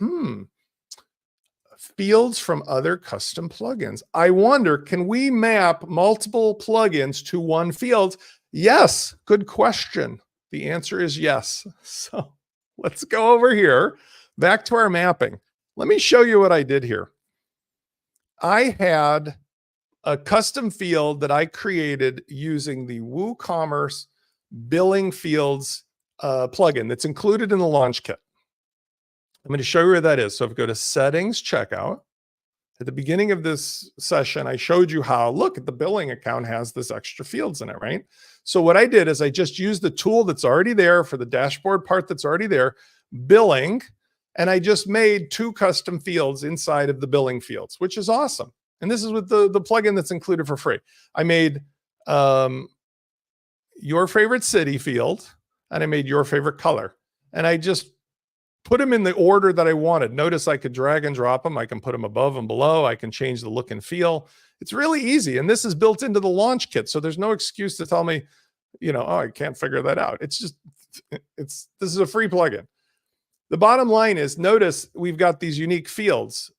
Fields from other custom plugins. I wonder, can we map multiple plugins to one field? Yes, good question. The answer is yes. So let's go over here, back to our mapping. Let me show you what I did here. I had a custom field that I created using the WooCommerce billing fields plugin that's included in the launch kit. I'm going to show you where that is. So if we go to Settings, Checkout, at the beginning of this session, I showed you how, look, the billing account has this extra fields in it, right? So what I did is I just used the tool that's already there for the dashboard part that's already there, billing, and I just made two custom fields inside of the billing fields, which is awesome. And this is with the plugin that's included for free. I made your favorite city field, and I made your favorite color. And I just put them in the order that I wanted. Notice I could drag and drop them. I can put them above and below. I can change the look and feel. It's really easy. And this is built into the launch kit. So there's no excuse to tell me, oh, I can't figure that out. This is a free plugin. The bottom line is, notice we've got these unique fields,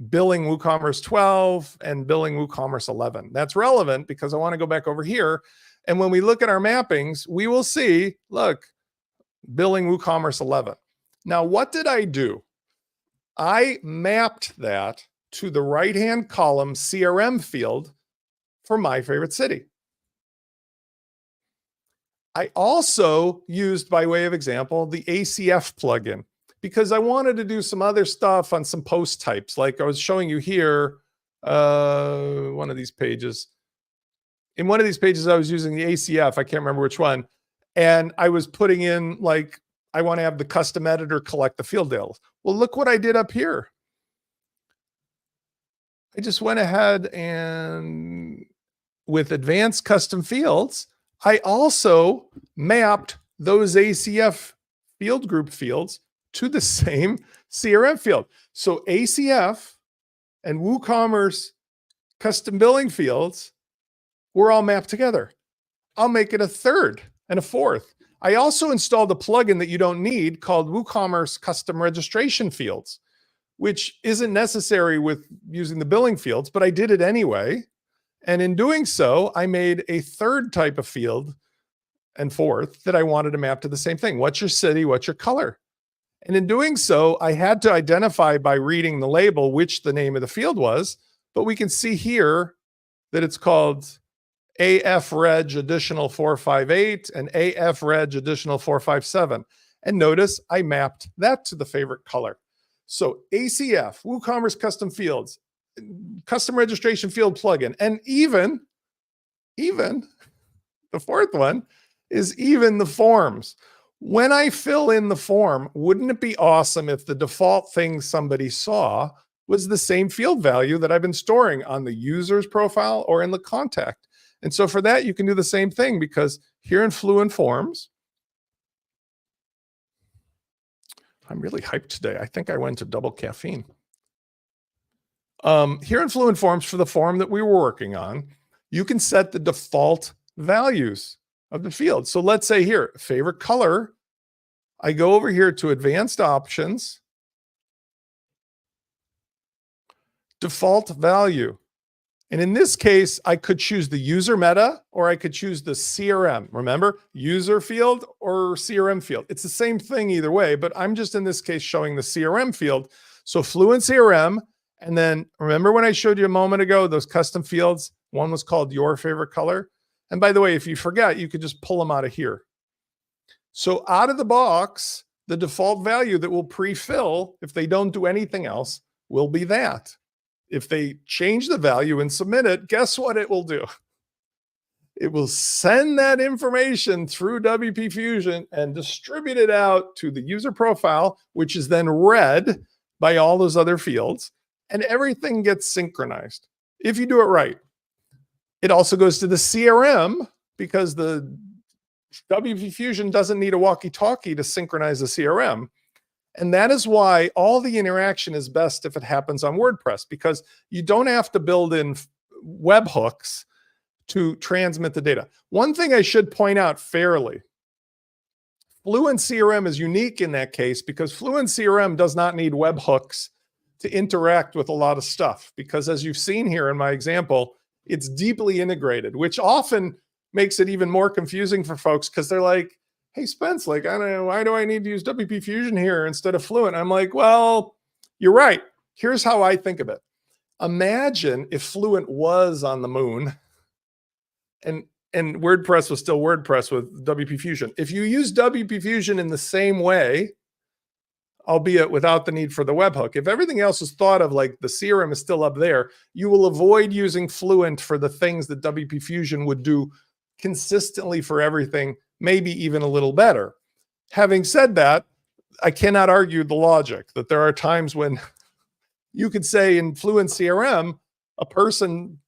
billing WooCommerce 12 and billing WooCommerce 11. That's relevant because I want to go back over here. And when we look at our mappings, we will see, look, billing WooCommerce 11. Now, what did I do? I mapped that to the right-hand column CRM field for my favorite city. I also used, by way of example, the ACF plugin because I wanted to do some other stuff on some post types. Like I was showing you here, one of these pages. In one of these pages, I was using the ACF. I can't remember which one. And I was putting in, like, I want to have the custom editor collect the field details. Well, look what I did up here. I just went ahead and with advanced custom fields, I also mapped those ACF field group fields to the same CRM field. So ACF and WooCommerce custom billing fields were all mapped together. I'll make it a third and a fourth. I also installed a plugin that you don't need called WooCommerce Custom Registration Fields, which isn't necessary with using the billing fields, but I did it anyway. And in doing so, I made a third type of field and fourth that I wanted to map to the same thing. What's your city? What's your color? And in doing so, I had to identify by reading the label which the name of the field was, but we can see here that it's called AF Reg additional 458 and AF Reg additional 457. And notice I mapped that to the favorite color. So ACF, WooCommerce Custom Fields, Custom Registration Field plugin, and even the fourth one is even the forms. When I fill in the form, wouldn't it be awesome if the default thing somebody saw was the same field value that I've been storing on the user's profile or in the contact? And so for that, you can do the same thing, because here in Fluent Forms, I'm really hyped today. I think I went to double caffeine. Here in Fluent Forms, for the form that we were working on, you can set the default values of the field. So let's say here, favorite color, I go over here to advanced options, default value. And in this case, I could choose the user meta, or I could choose the CRM. Remember, user field or CRM field. It's the same thing either way, but I'm just in this case showing the CRM field. So Fluent CRM. And then remember when I showed you a moment ago, those custom fields, one was called your favorite color. And by the way, if you forget, you could just pull them out of here. So out of the box, the default value that will pre-fill, if they don't do anything else, will be that. If they change the value and submit it, guess what it will do? It will send that information through WP Fusion and distribute it out to the user profile, which is then read by all those other fields, and everything gets synchronized if you do it right. It also goes to the CRM, because the WP Fusion doesn't need a walkie-talkie to synchronize the CRM. And that is why all the interaction is best if it happens on WordPress, because you don't have to build in webhooks to transmit the data. One thing I should point out fairly, Fluent CRM is unique in that case, because Fluent CRM does not need webhooks to interact with a lot of stuff, because as you've seen here in my example, it's deeply integrated, which often makes it even more confusing for folks, because they're like, hey, Spence, like, I don't know, why do I need to use WP Fusion here instead of Fluent? I'm like, well, you're right. Here's how I think of it. Imagine if Fluent was on the moon and WordPress was still WordPress with WP Fusion. If you use WP Fusion in the same way, albeit without the need for the webhook, if everything else is thought of like the CRM is still up there, you will avoid using Fluent for the things that WP Fusion would do consistently for everything, maybe even a little better. Having said that, I cannot argue the logic that there are times when you could say in Fluent CRM, a person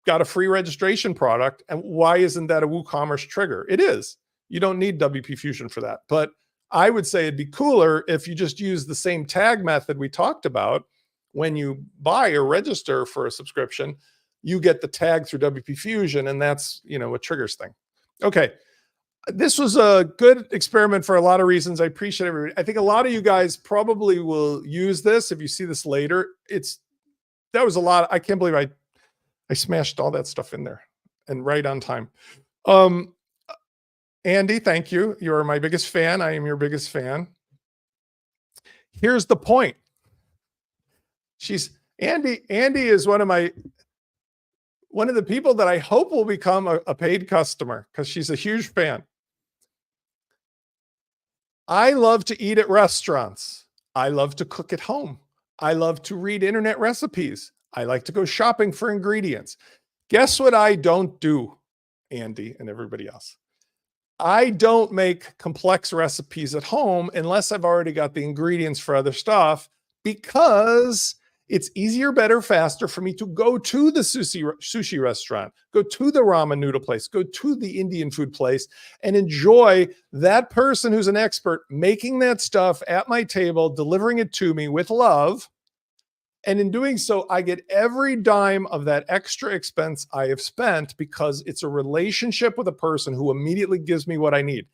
got a free registration product, and why isn't that a WooCommerce trigger? It is. You don't need WP Fusion for that. But I would say it'd be cooler if you just use the same tag method we talked about. When you buy or register for a subscription, you get the tag through WP Fusion, and that's, you know, a triggers thing. Okay. This was a good experiment for a lot of reasons. I appreciate everybody. I think a lot of you guys probably will use this if you see this later. That was a lot. I can't believe I smashed all that stuff in there and right on time. Andy, thank you. You are my biggest fan. I am your biggest fan. Here's the point. Andy is one of the people that I hope will become a paid customer, because she's a huge fan. I love to eat at restaurants. I love to cook at home. I love to read internet recipes. I like to go shopping for ingredients. Guess what I don't do, Andy and everybody else? I don't make complex recipes at home unless I've already got the ingredients for other stuff, because it's easier, better, faster for me to go to the sushi restaurant, go to the ramen noodle place, go to the Indian food place, and enjoy that person who's an expert making that stuff at my table, delivering it to me with love. And in doing so, I get every dime of that extra expense I have spent, because it's a relationship with a person who immediately gives me what I need.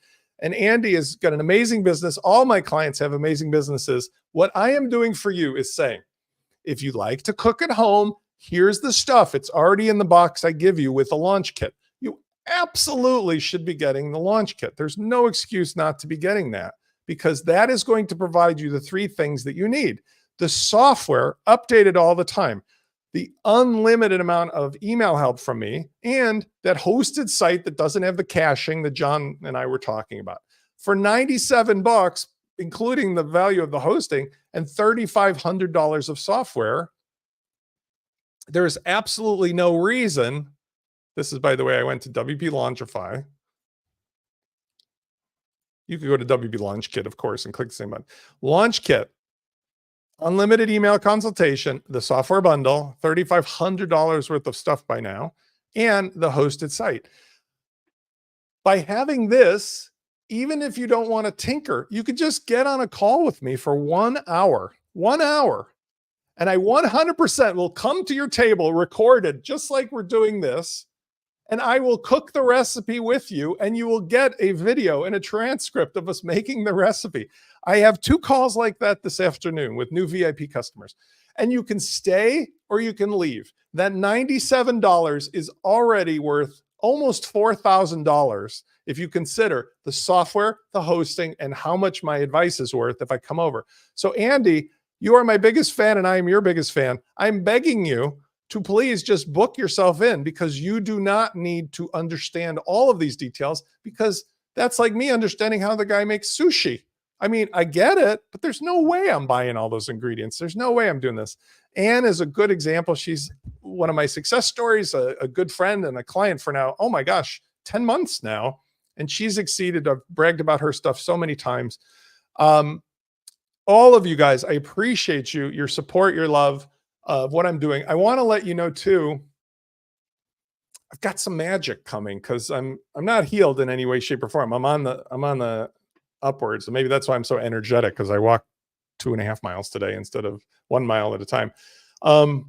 And Andy has got an amazing business. All my clients have amazing businesses. What I am doing for you is saying, if you like to cook at home, here's the stuff. It's already in the box I give you with a launch kit. You absolutely should be getting the launch kit. There's no excuse not to be getting that, because that is going to provide you the 3 things that you need. The software updated all the time, the unlimited amount of email help from me, and that hosted site that doesn't have the caching that John and I were talking about. For $97, including the value of the hosting and $3,500 of software, there's absolutely no reason. This is, by the way, I went to WP Launchify. You could go to WP Launch Kit, of course, and click the same button. Launch Kit, unlimited email consultation, the software bundle, $3,500 worth of stuff by now, and the hosted site. By having this, even if you don't want to tinker, you could just get on a call with me for 1 hour, 1 hour. And I 100% will come to your table recorded, just like we're doing this. And I will cook the recipe with you, and you will get a video and a transcript of us making the recipe. I have 2 calls like that this afternoon with new VIP customers. And you can stay or you can leave. That $97 is already worth almost $4,000 if you consider the software, the hosting, and how much my advice is worth if I come over. So Andy, you are my biggest fan and I am your biggest fan. I'm begging you to please just book yourself in, because you do not need to understand all of these details, because that's like me understanding how the guy makes sushi. I mean, I get it, but there's no way I'm buying all those ingredients. There's no way I'm doing this. Anne is a good example. She's one of my success stories, a good friend and a client for now, oh my gosh, 10 months now. And she's exceeded. I've bragged about her stuff so many times. All of you guys, I appreciate you, your support, your love of what I'm doing. I want to let you know too, I've got some magic coming, because I'm not healed in any way, shape, or form. I'm on the upwards. So maybe that's why I'm so energetic, because I walked 2.5 miles today instead of 1 mile at a time. I've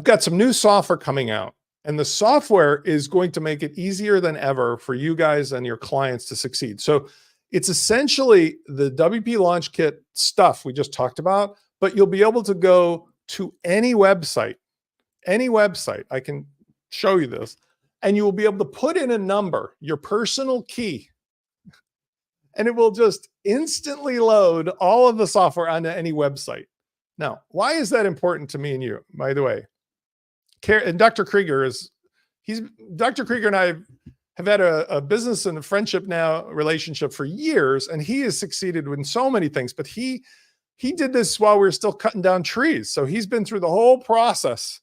got some new software coming out, and the software is going to make it easier than ever for you guys and your clients to succeed. So it's essentially the WP Launch Kit stuff we just talked about, but you'll be able to go to any website. I can show you this, and you will be able to put in a number, your personal key, and it will just instantly load all of the software onto any website. Now, why is that important to me and you? By the way, and Dr. Krieger Dr. Krieger and I have had a business and a friendship now relationship for years, and he has succeeded in so many things, but he did this while we were still cutting down trees. So he's been through the whole process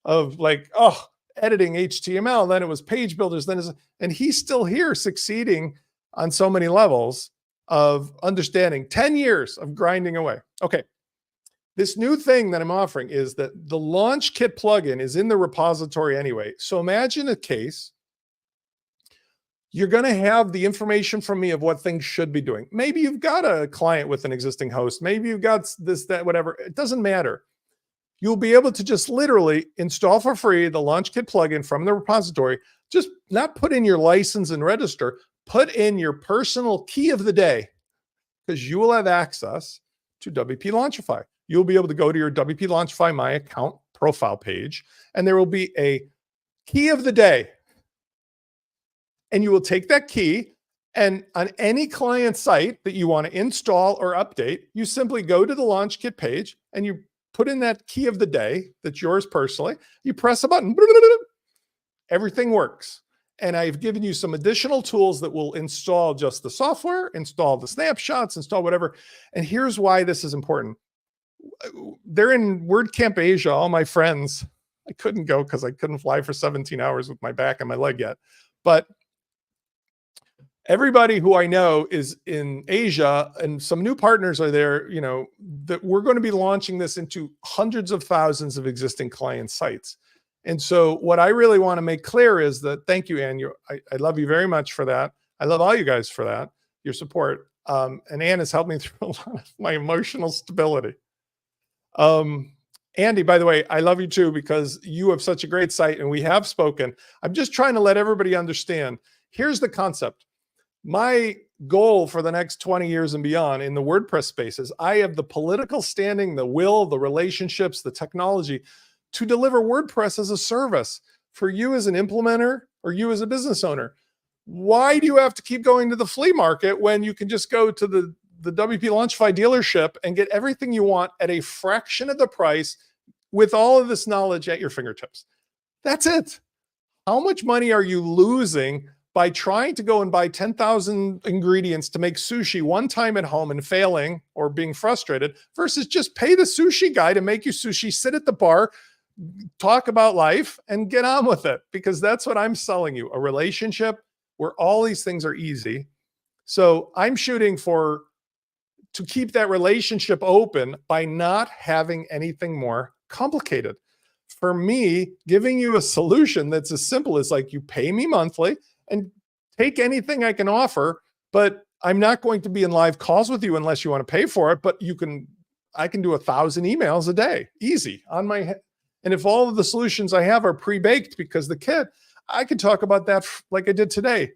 of editing HTML, then it was page builders, and he's still here succeeding on so many levels of understanding. 10 years of grinding away. Okay. This new thing that I'm offering is that the Launch Kit plugin is in the repository anyway. So imagine a case. You're going to have the information from me of what things should be doing. Maybe you've got a client with an existing host. Maybe you've got this, that, whatever. It doesn't matter. You'll be able to just literally install for free the Launch Kit plugin from the repository. Just not put in your license and register. Put in your personal key of the day, because you will have access to WP Launchify. You'll be able to go to your WP Launchify My Account profile page, and there will be a key of the day. And you will take that key, and on any client site that you want to install or update, you simply go to the Launch Kit page and you put in that key of the day that's yours personally. You press a button, everything works. And I've given you some additional tools that will install just the software, install the snapshots, install whatever. And here's why this is important. They're in WordCamp Asia, all my friends. I couldn't go because I couldn't fly for 17 hours with my back and my leg yet. But everybody who I know is in Asia, and some new partners are there, that we're going to be launching this into hundreds of thousands of existing client sites. And so what I really want to make clear is that, thank you, Anne. I love you very much for that. I love all you guys for that, your support. And Anne has helped me through a lot of my emotional stability. Andy, by the way, I love you too, because you have such a great site and we have spoken. I'm just trying to let everybody understand. Here's the concept. My goal for the next 20 years and beyond in the WordPress space is I have the political standing, the will, the relationships, the technology to deliver WordPress as a service for you as an implementer or you as a business owner. Why do you have to keep going to the flea market when you can just go to the WP Launchify dealership and get everything you want at a fraction of the price with all of this knowledge at your fingertips? That's it. How much money are you losing by trying to go and buy 10,000 ingredients to make sushi one time at home and failing or being frustrated versus just pay the sushi guy to make you sushi, sit at the bar, talk about life, and get on with it? Because that's what I'm selling you, a relationship where all these things are easy. So I'm shooting to keep that relationship open by not having anything more complicated. For me, giving you a solution that's as simple as like you pay me monthly and take anything I can offer, but I'm not going to be in live calls with you unless you want to pay for it. But I can do 1,000 emails a day, easy on my head. And if all of the solutions I have are pre-baked because the kit, I could talk about that like I did today,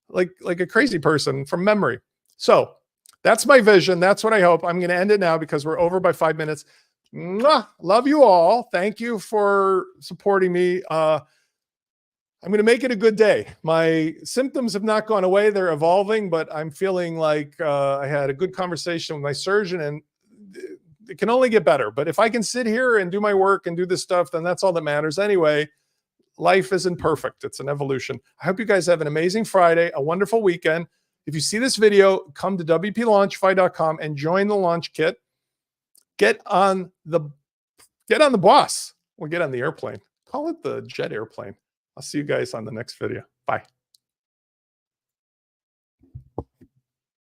like a crazy person from memory. So that's my vision. That's what I hope. I'm going to end it now because we're over by 5 minutes. Mwah! Love you all. Thank you for supporting me. I'm going to make it a good day. My symptoms have not gone away. They're evolving, but I'm feeling like I had a good conversation with my surgeon and it can only get better. But if I can sit here and do my work and do this stuff, then that's all that matters. Anyway, life isn't perfect. It's an evolution. I hope you guys have an amazing Friday, a wonderful weekend. If you see this video, come to wplaunchify.com and join the launch kit. Get on the bus or get on the airplane. Call it the jet airplane. I'll see you guys on the next video. Bye.